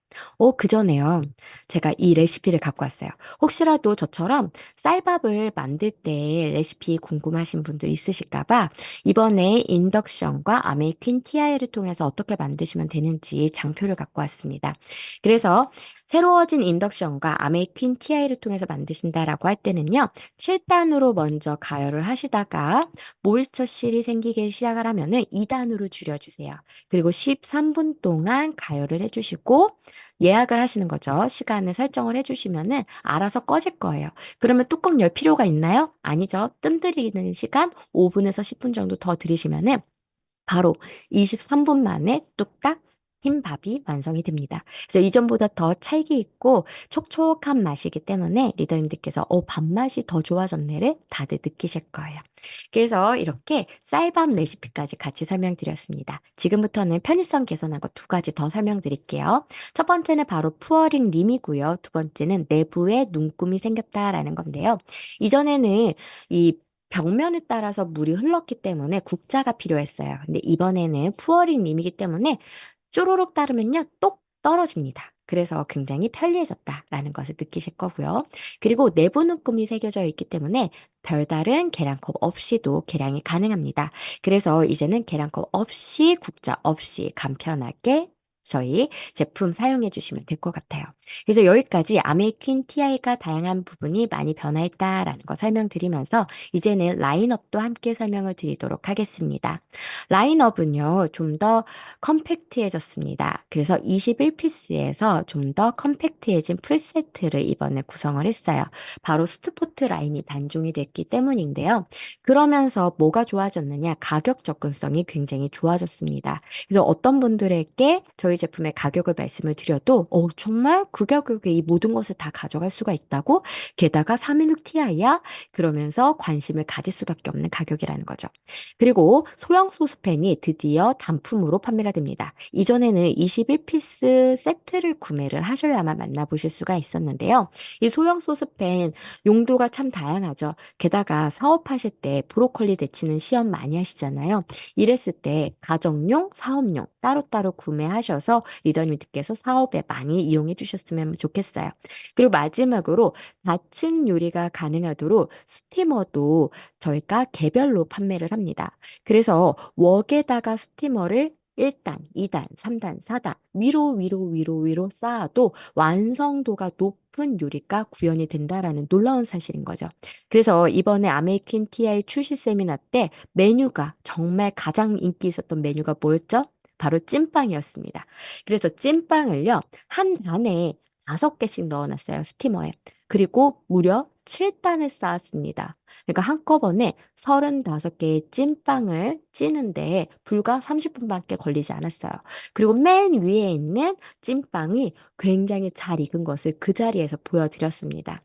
그 전에요. 제가 이 레시피를 갖고 왔어요. 혹시라도 저처럼 쌀밥을 만들 때 레시피 궁금하신 분들 있으실까봐 이번에 인덕션과 아메이퀸 TI를 통해서 어떻게 만드시면 되는지 장표를 갖고 왔습니다. 그래서 새로워진 인덕션과 아메이퀸 TI를 통해서 만드신다라고 할 때는요. 7단으로 먼저 가열을 하시다가 모이스처 실이 생기기 시작을 하면은 2단으로 줄여주세요. 그리고 13분 동안 가열을 해주시고 예약을 하시는 거죠. 시간을 설정을 해주시면은 알아서 꺼질 거예요. 그러면 뚜껑 열 필요가 있나요? 아니죠. 뜸 들이는 시간 5분에서 10분 정도 더 들이시면은 바로 23분 만에 뚝딱 흰 밥이 완성이 됩니다. 그래서 이전보다 더 찰기 있고 촉촉한 맛이기 때문에 리더님들께서 밥맛이 더 좋아졌네를 다들 느끼실 거예요. 그래서 이렇게 쌀밥 레시피까지 같이 설명드렸습니다. 지금부터는 편의성 개선한 거 두 가지 더 설명드릴게요. 첫 번째는 바로 푸어링 림이고요. 두 번째는 내부에 눈금이 생겼다라는 건데요. 이전에는 이 벽면에 따라서 물이 흘렀기 때문에 국자가 필요했어요. 근데 이번에는 푸어링 림이기 때문에 쪼로록 따르면요, 똑 떨어집니다. 그래서 굉장히 편리해졌다라는 것을 느끼실 거고요. 그리고 내부 눈금이 새겨져 있기 때문에 별다른 계량컵 없이도 계량이 가능합니다. 그래서 이제는 계량컵 없이 국자 없이 간편하게 저희 제품 사용해 주시면 될 것 같아요. 그래서 여기까지 아메이퀸 TI가 다양한 부분이 많이 변화했다라는 거 설명드리면서 이제는 라인업도 함께 설명을 드리도록 하겠습니다. 라인업은요, 좀 더 컴팩트해졌습니다. 그래서 21피스에서 좀 더 컴팩트해진 풀세트를 이번에 구성을 했어요. 바로 스투포트 라인이 단종이 됐기 때문인데요. 그러면서 뭐가 좋아졌느냐? 가격 접근성이 굉장히 좋아졌습니다. 그래서 어떤 분들에게 저희 제품의 가격을 말씀을 드려도 정말 그 가격에 이 모든 것을 다 가져갈 수가 있다고? 게다가 316 Ti야? 그러면서 관심을 가질 수밖에 없는 가격이라는 거죠. 그리고 소형 소스팬이 드디어 단품으로 판매가 됩니다. 이전에는 21피스 세트를 구매를 하셔야만 만나보실 수가 있었는데요. 이 소형 소스팬 용도가 참 다양하죠. 게다가 사업하실 때 브로콜리 데치는 시험 많이 하시잖아요. 이랬을 때 가정용, 사업용 따로따로 구매하셔서 리더님들께서 사업에 많이 이용해 주셨으면 좋겠어요. 그리고 마지막으로 다층 요리가 가능하도록 스티머도 저희가 개별로 판매를 합니다. 그래서 웍에다가 스티머를 1단, 2단, 3단, 4단 위로 쌓아도 완성도가 높은 요리가 구현이 된다라는 놀라운 사실인 거죠. 그래서 이번에 아메이퀸 TI 출시 세미나 때 메뉴가 정말 가장 인기 있었던 메뉴가 뭐였죠? 바로 찐빵이었습니다. 그래서 찐빵을요, 한 단에 5개씩 넣어놨어요, 스티머에. 그리고 무려 7단을 쌓았습니다. 그러니까 한꺼번에 35개의 찐빵을 찌는데 불과 30분밖에 걸리지 않았어요. 그리고 맨 위에 있는 찐빵이 굉장히 잘 익은 것을 그 자리에서 보여드렸습니다.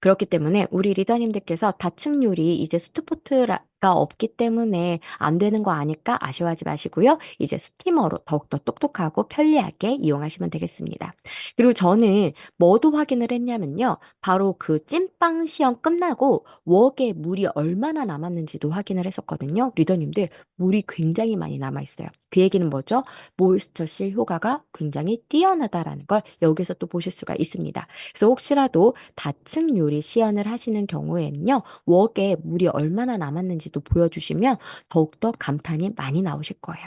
그렇기 때문에 우리 리더님들께서 다층 요리 이제 스투포트가 없기 때문에 안 되는 거 아닐까 아쉬워하지 마시고요. 이제 스티머로 더욱더 똑똑하고 편리하게 이용하시면 되겠습니다. 그리고 저는 뭐도 확인을 했냐면요. 바로 그 찐빵 시험 끝나고 웍에 물이 얼마나 남았는지도 확인을 했었거든요. 리더님들 물이 굉장히 많이 남아있어요. 그 얘기는 뭐죠? 모이스처실 효과가 굉장히 뛰어나다라는 걸 여기서 또 보실 수가 있습니다. 그래서 혹시라도 다층 요리 시연을 하시는 경우에는요, 웍에 물이 얼마나 남았는지도 보여주시면 더욱더 감탄이 많이 나오실 거예요.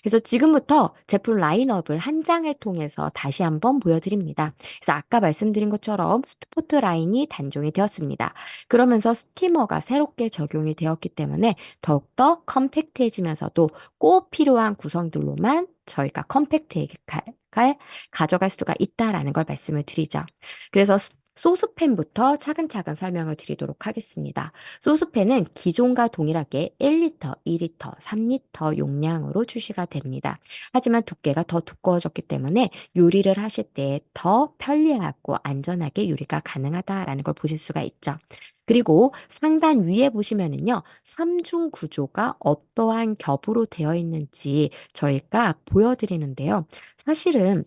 그래서 지금부터 제품 라인업을 한 장을 통해서 다시 한번 보여드립니다. 그래서 아까 말씀드린 것처럼 스포트 라인이 단종이 되었습니다. 그러면서 스티머가 새롭게 적용이 되었기 때문에 더욱더 컴팩트해지면서도 꼭 필요한 구성들로만 저희가 컴팩트하게 가져갈 수가 있다라는 걸 말씀을 드리죠. 그래서 소스팬부터 차근차근 설명을 드리도록 하겠습니다. 소스팬은 기존과 동일하게 1리터, 2리터, 3리터 용량으로 출시가 됩니다. 하지만 두께가 더 두꺼워졌기 때문에 요리를 하실 때 더 편리하고 안전하게 요리가 가능하다라는 걸 보실 수가 있죠. 그리고 상단 위에 보시면은요, 3중 구조가 어떠한 겹으로 되어 있는지 저희가 보여드리는데요. 사실은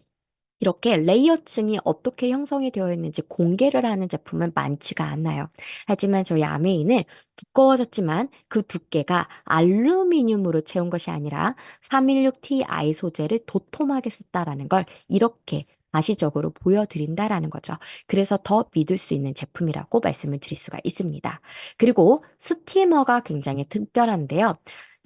이렇게 레이어층이 어떻게 형성이 되어 있는지 공개를 하는 제품은 많지가 않아요. 하지만 저희 아메이는 두꺼워졌지만 그 두께가 알루미늄으로 채운 것이 아니라 316Ti 소재를 도톰하게 썼다라는 걸 이렇게 가시적으로 보여드린다라는 거죠. 그래서 더 믿을 수 있는 제품이라고 말씀을 드릴 수가 있습니다. 그리고 스티머가 굉장히 특별한데요.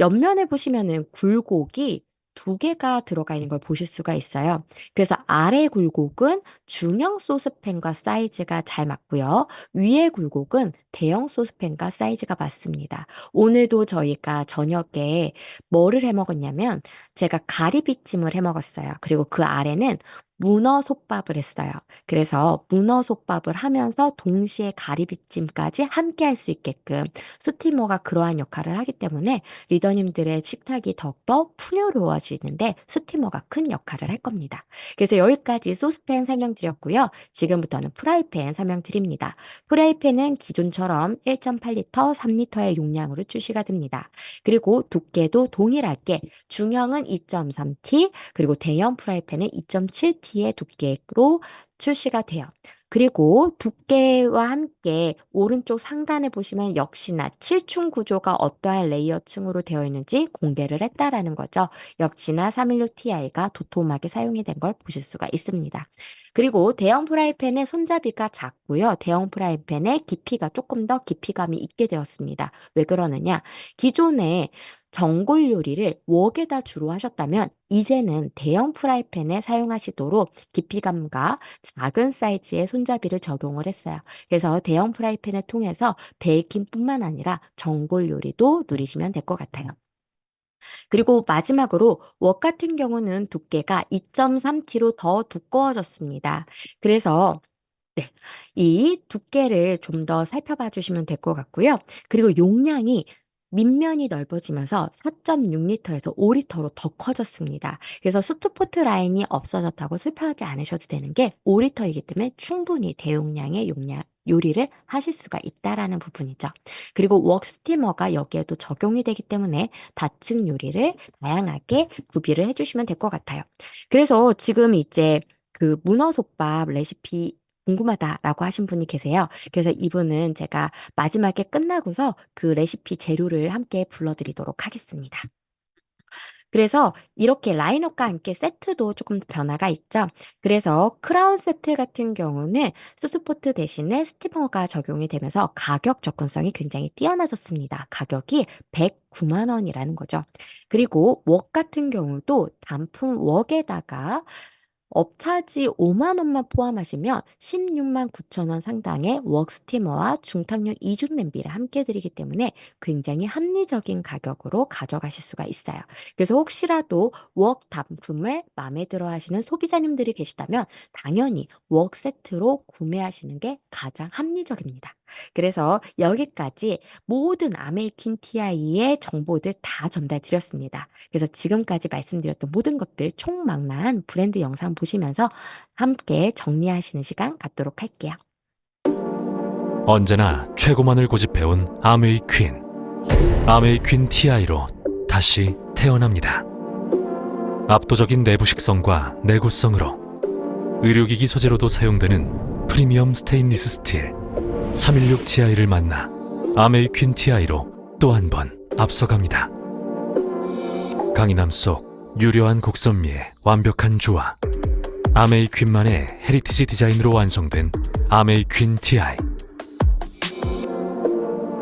옆면에 보시면은 굴곡이 두 개가 들어가 있는 걸 보실 수가 있어요. 그래서 아래 굴곡은 중형 소스팬과 사이즈가 잘 맞고요. 위에 굴곡은 대형 소스팬과 사이즈가 맞습니다. 오늘도 저희가 저녁에 뭐를 해 먹었냐면 제가 가리비찜을 해 먹었어요. 그리고 그 아래는 문어 솥밥을 했어요. 그래서 문어 솥밥을 하면서 동시에 가리비찜까지 함께 할 수 있게끔 스티머가 그러한 역할을 하기 때문에 리더님들의 식탁이 더욱더 풍요로워지는데 스티머가 큰 역할을 할 겁니다. 그래서 여기까지 소스팬 설명드렸고요. 지금부터는 프라이팬 설명드립니다. 프라이팬은 기존처럼 1.8리터, 3리터의 용량으로 출시가 됩니다. 그리고 두께도 동일하게 중형은 2.3T, 그리고 대형 프라이팬은 2.7T의 두께로 출시가 돼요. 그리고 두께와 함께 오른쪽 상단에 보시면 역시나 7층 구조가 어떠한 레이어층으로 되어 있는지 공개를 했다라는 거죠. 역시나 316Ti가 도톰하게 사용이 된 걸 보실 수가 있습니다. 그리고 대형 프라이팬의 손잡이가 작고요. 대형 프라이팬의 깊이가 조금 더 깊이감이 있게 되었습니다. 왜 그러느냐? 기존에 전골 요리를 웍에다 주로 하셨다면 이제는 대형 프라이팬에 사용하시도록 깊이감과 작은 사이즈의 손잡이를 적용을 했어요. 그래서 대형 프라이팬을 통해서 베이킹뿐만 아니라 전골 요리도 누리시면 될 것 같아요. 그리고 마지막으로 웍 같은 경우는 두께가 2.3T로 더 두꺼워졌습니다. 그래서 네, 이 두께를 좀 더 살펴봐 주시면 될 것 같고요. 그리고 용량이 밑면이 넓어지면서 4.6리터에서 5리터로 더 커졌습니다. 그래서 스투포트 라인이 없어졌다고 슬퍼하지 않으셔도 되는 게 5리터이기 때문에 충분히 대용량의 요리를 하실 수가 있다라는 부분이죠. 그리고 웍 스티머가 여기에도 적용이 되기 때문에 다층 요리를 다양하게 구비를 해주시면 될 것 같아요. 그래서 지금 이제 그 문어솥밥 레시피 궁금하다라고 하신 분이 계세요. 그래서 이분은 제가 마지막에 끝나고서 그 레시피 재료를 함께 불러드리도록 하겠습니다. 그래서 이렇게 라인업과 함께 세트도 조금 변화가 있죠. 그래서 크라운 세트 같은 경우는 소스포트 대신에 스티머가 적용이 되면서 가격 접근성이 굉장히 뛰어나졌습니다. 가격이 109만 원이라는 거죠. 그리고 웍 같은 경우도 단품 웍에다가 업차지 5만 원만 포함하시면 16만 9천 원 상당의 웍 스티머와 중탕용 이중 냄비를 함께 드리기 때문에 굉장히 합리적인 가격으로 가져가실 수가 있어요. 그래서 혹시라도 웍 단품을 마음에 들어 하시는 소비자님들이 계시다면 당연히 웍 세트로 구매하시는 게 가장 합리적입니다. 그래서 여기까지 모든 아메이킨 TI의 정보들 다 전달 드렸습니다. 그래서 지금까지 말씀드렸던 모든 것들 총망라한 브랜드 영상 보시면서 함께 정리하시는 시간 갖도록 할게요. 언제나 최고만을 고집해온 아메이 퀸. 아메이 퀸 TI로 다시 태어납니다. 압도적인 내부 식성과 내구성으로 의료기기 소재로도 사용되는 프리미엄 스테인리스 스틸 316Ti를 만나 아메이 퀸 TI로 또 한 번 앞서갑니다. 강인함 속 유려한 곡선미의 완벽한 조화. 아메이 퀸만의 헤리티지 디자인으로 완성된 아메이 퀸 TI.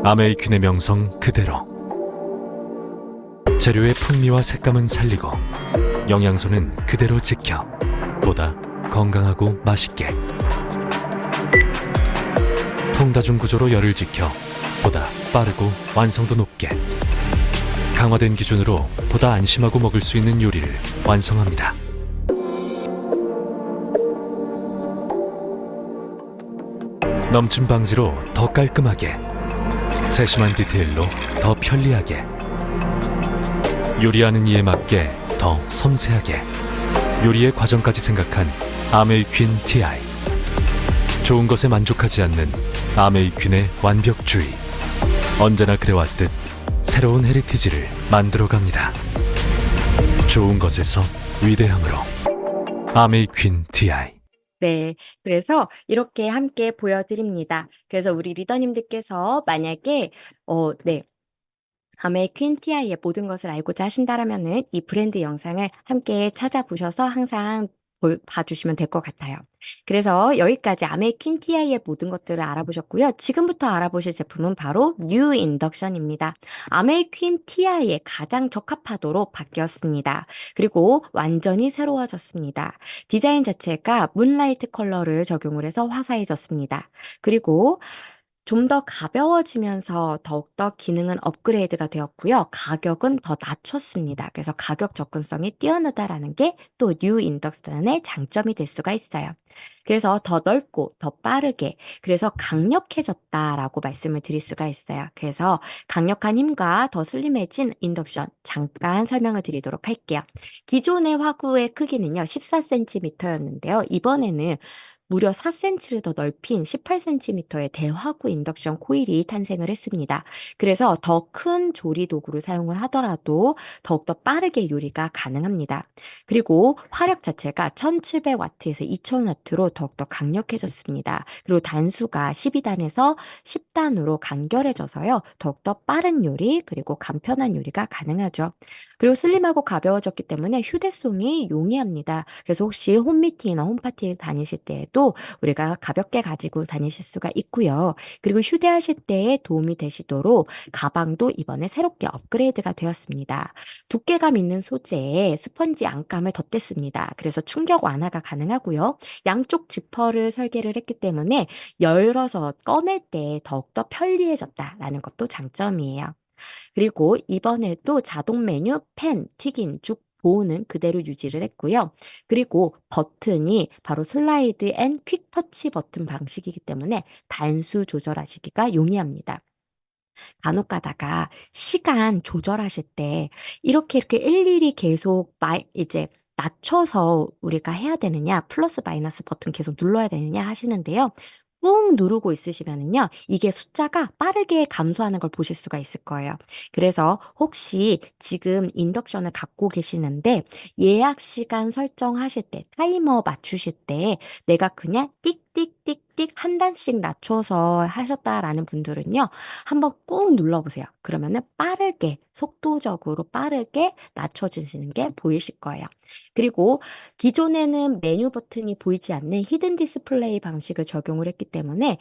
아메이 퀸의 명성 그대로. 재료의 풍미와 색감은 살리고 영양소는 그대로 지켜 보다 건강하고 맛있게. 통다중 구조로 열을 지켜 보다 빠르고 완성도 높게. 강화된 기준으로 보다 안심하고 먹을 수 있는 요리를 완성합니다. 넘침 방지로 더 깔끔하게, 세심한 디테일로 더 편리하게, 요리하는 이에 맞게 더 섬세하게, 요리의 과정까지 생각한 아메이퀸 TI. 좋은 것에 만족하지 않는 아메이퀸의 완벽주의. 언제나 그래왔듯 새로운 헤리티지를 만들어갑니다. 좋은 것에서 위대함으로. 아메이퀸 TI. 네. 그래서 이렇게 함께 보여드립니다. 그래서 우리 리더님들께서 만약에 네. 아메이퀸 TI의 모든 것을 알고자 하신다라면은 이 브랜드 영상을 함께 찾아보셔서 항상 봐주시면 될 것 같아요. 그래서 여기까지 아메이퀸 TI의 모든 것들을 알아보셨고요. 지금부터 알아보실 제품은 바로 뉴 인덕션입니다. 아메이퀸 TI에 가장 적합하도록 바뀌었습니다. 그리고 완전히 새로워졌습니다. 디자인 자체가 문라이트 컬러를 적용을 해서 화사해졌습니다. 그리고 좀 더 가벼워지면서 더욱더 기능은 업그레이드가 되었고요. 가격은 더 낮췄습니다. 그래서 가격 접근성이 뛰어나다라는 게 또 뉴 인덕션의 장점이 될 수가 있어요. 그래서 더 넓고 더 빠르게, 그래서 강력해졌다라고 말씀을 드릴 수가 있어요. 그래서 강력한 힘과 더 슬림해진 인덕션 잠깐 설명을 드리도록 할게요. 기존의 화구의 크기는요 14cm였는데요. 이번에는 무려 4cm를 더 넓힌 18cm의 대화구 인덕션 코일이 탄생을 했습니다. 그래서 더 큰 조리 도구를 사용을 하더라도 더욱더 빠르게 요리가 가능합니다. 그리고 화력 자체가 1700W에서 2000W로 더욱더 강력해졌습니다. 그리고 단수가 12단에서 10단으로 간결해져서요. 더욱더 빠른 요리 그리고 간편한 요리가 가능하죠. 그리고 슬림하고 가벼워졌기 때문에 휴대성이 용이합니다. 그래서 혹시 홈미팅이나 홈파티 다니실 때에도 우리가 가볍게 가지고 다니실 수가 있고요. 그리고 휴대하실 때에 도움이 되시도록 가방도 이번에 새롭게 업그레이드가 되었습니다. 두께감 있는 소재에 스펀지 안감을 덧댔습니다. 그래서 충격 완화가 가능하고요. 양쪽 지퍼를 설계를 했기 때문에 열어서 꺼낼 때 더욱더 편리해졌다라는 것도 장점이에요. 그리고 이번에도 자동 메뉴, 팬, 튀김, 죽, 보호는 그대로 유지를 했고요. 그리고 버튼이 바로 슬라이드 앤 퀵 터치 버튼 방식이기 때문에 단수 조절하시기가 용이합니다. 간혹 가다가 시간 조절하실 때 이렇게 일일이 계속 이제 낮춰서 우리가 해야 되느냐, 플러스 마이너스 버튼 계속 눌러야 되느냐 하시는데요. 꾹 누르고 있으시면은요, 이게 숫자가 빠르게 감소하는 걸 보실 수가 있을 거예요. 그래서 혹시 지금 인덕션을 갖고 계시는데 예약 시간 설정하실 때, 타이머 맞추실 때 내가 그냥 띡띡띡띡 한 단씩 낮춰서 하셨다라는 분들은요, 한번 꾹 눌러보세요. 그러면은 빠르게, 속도적으로 빠르게 낮춰지시는 게 보이실 거예요. 그리고 기존에는 메뉴 버튼이 보이지 않는 히든 디스플레이 방식을 적용을 했기 때문에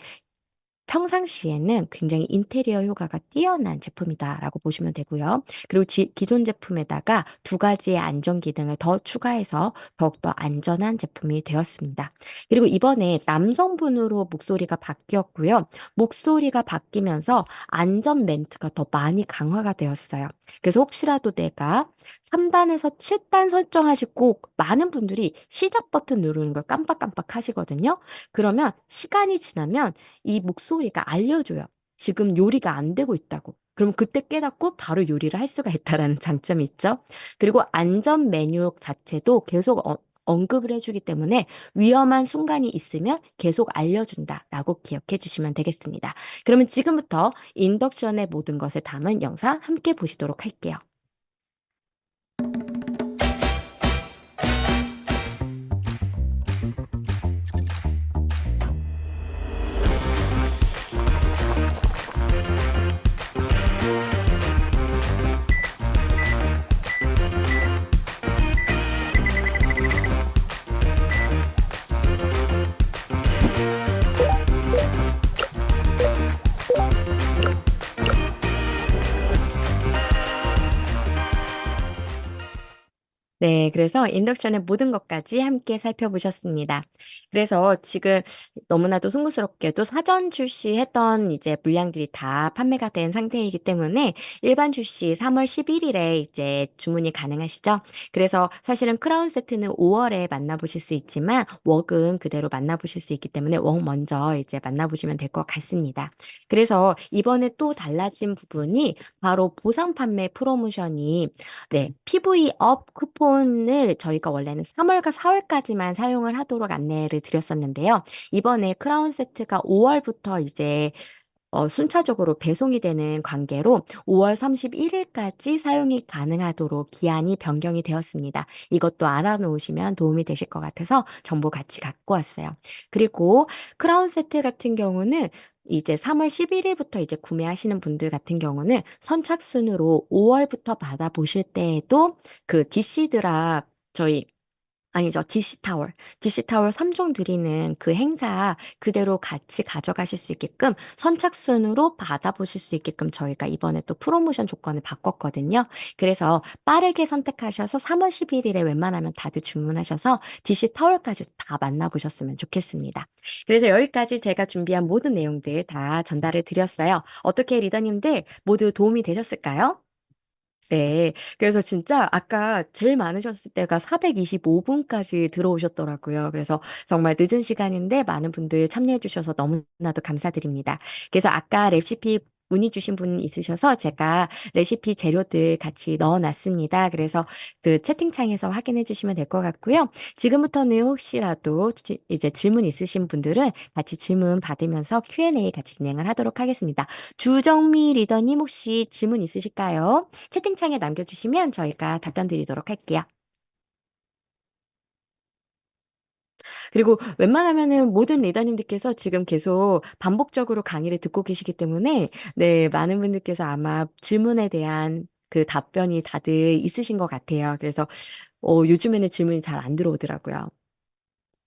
평상시에는 굉장히 인테리어 효과가 뛰어난 제품이다라고 보시면 되고요. 그리고 기존 제품에다가 두 가지의 안전 기능을 더 추가해서 더욱더 안전한 제품이 되었습니다. 그리고 이번에 남성분으로 목소리가 바뀌었고요. 목소리가 바뀌면서 안전 멘트가 더 많이 강화가 되었어요. 그래서 혹시라도 내가 3단에서 7단 설정하시고 많은 분들이 시작 버튼 누르는 걸 깜빡깜빡 하시거든요. 그러면 시간이 지나면 이 목소리가 알려줘요. 지금 요리가 안 되고 있다고. 그럼 그때 깨닫고 바로 요리를 할 수가 있다라는 장점이 있죠. 그리고 안전 메뉴 자체도 계속 언급을 해주기 때문에 위험한 순간이 있으면 계속 알려준다라고 기억해 주시면 되겠습니다. 그러면 지금부터 인덕션의 모든 것을 담은 영상 함께 보시도록 할게요. 네, 그래서 인덕션의 모든 것까지 함께 살펴보셨습니다. 그래서 지금 너무나도 송구스럽게도 사전 출시했던 이제 물량들이 다 판매가 된 상태이기 때문에 일반 출시 3월 11일에 이제 주문이 가능하시죠? 그래서 사실은 크라운 세트는 5월에 만나보실 수 있지만 웍은 그대로 만나보실 수 있기 때문에 웍 먼저 이제 만나보시면 될 것 같습니다. 그래서 이번에 또 달라진 부분이 바로 보상 판매 프로모션이 네, PV업 쿠폰을 저희가 원래는 3월과 4월까지만 사용을 하도록 안내를 드렸었는데요. 이번에 크라운 세트가 5월부터 이제 순차적으로 배송이 되는 관계로 5월 31일까지 사용이 가능하도록 기한이 변경이 되었습니다. 이것도 알아놓으시면 도움이 되실 것 같아서 정보 같이 갖고 왔어요. 그리고 크라운 세트 같은 경우는 이제 3월 11일부터 이제 구매하시는 분들 같은 경우는 선착순으로 5월부터 받아보실 때에도 그 DC 드랍 저희 아니죠. DC타월. DC타월 3종 드리는 그 행사 그대로 같이 가져가실 수 있게끔 선착순으로 받아보실 수 있게끔 저희가 이번에 또 프로모션 조건을 바꿨거든요. 그래서 빠르게 선택하셔서 3월 11일에 웬만하면 다들 주문하셔서 DC타월까지 다 만나보셨으면 좋겠습니다. 그래서 여기까지 제가 준비한 모든 내용들 다 전달을 드렸어요. 어떻게 리더님들 모두 도움이 되셨을까요? 네. 그래서 진짜 아까 제일 많으셨을 때가 425분까지 들어오셨더라고요. 그래서 정말 늦은 시간인데 많은 분들 참여해 주셔서 너무나도 감사드립니다. 그래서 아까 레시피 문의 주신 분 있으셔서 제가 레시피 재료들 같이 넣어 놨습니다. 그래서 그 채팅창에서 확인해 주시면 될 것 같고요. 지금부터는 혹시라도 이제 질문 있으신 분들은 같이 질문 받으면서 Q&A 같이 진행을 하도록 하겠습니다. 주정미 리더님 혹시 질문 있으실까요? 채팅창에 남겨주시면 저희가 답변 드리도록 할게요. 그리고 웬만하면은 모든 리더님들께서 지금 계속 반복적으로 강의를 듣고 계시기 때문에 네, 많은 분들께서 아마 질문에 대한 그 답변이 다들 있으신 것 같아요. 그래서 요즘에는 질문이 잘 안 들어오더라고요.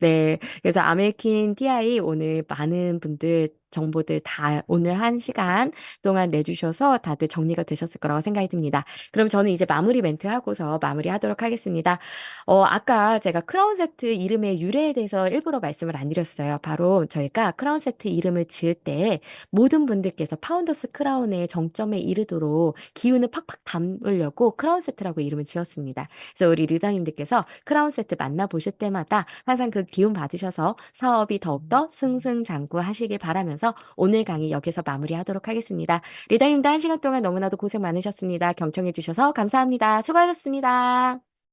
네. 그래서 아메리킨 TI 오늘 많은 분들 정보들 다 오늘 1시간 동안 내주셔서 다들 정리가 되셨을 거라고 생각이 듭니다. 그럼 저는 이제 마무리 멘트 하고서 마무리하도록 하겠습니다. 아까 제가 크라운 세트 이름의 유래에 대해서 일부러 말씀을 안 드렸어요. 바로 저희가 크라운 세트 이름을 지을 때 모든 분들께서 파운더스 크라운의 정점에 이르도록 기운을 팍팍 담으려고 크라운 세트라고 이름을 지었습니다. 그래서 우리 리더님들께서 크라운 세트 만나보실 때마다 항상 그 기운 받으셔서 사업이 더욱더 승승장구하시길 바라면서 오늘 강의 여기서 마무리하도록 하겠습니다. 리더님도 1시간 동안 너무나도 고생 많으셨습니다. 경청해 주셔서 감사합니다. 수고하셨습니다.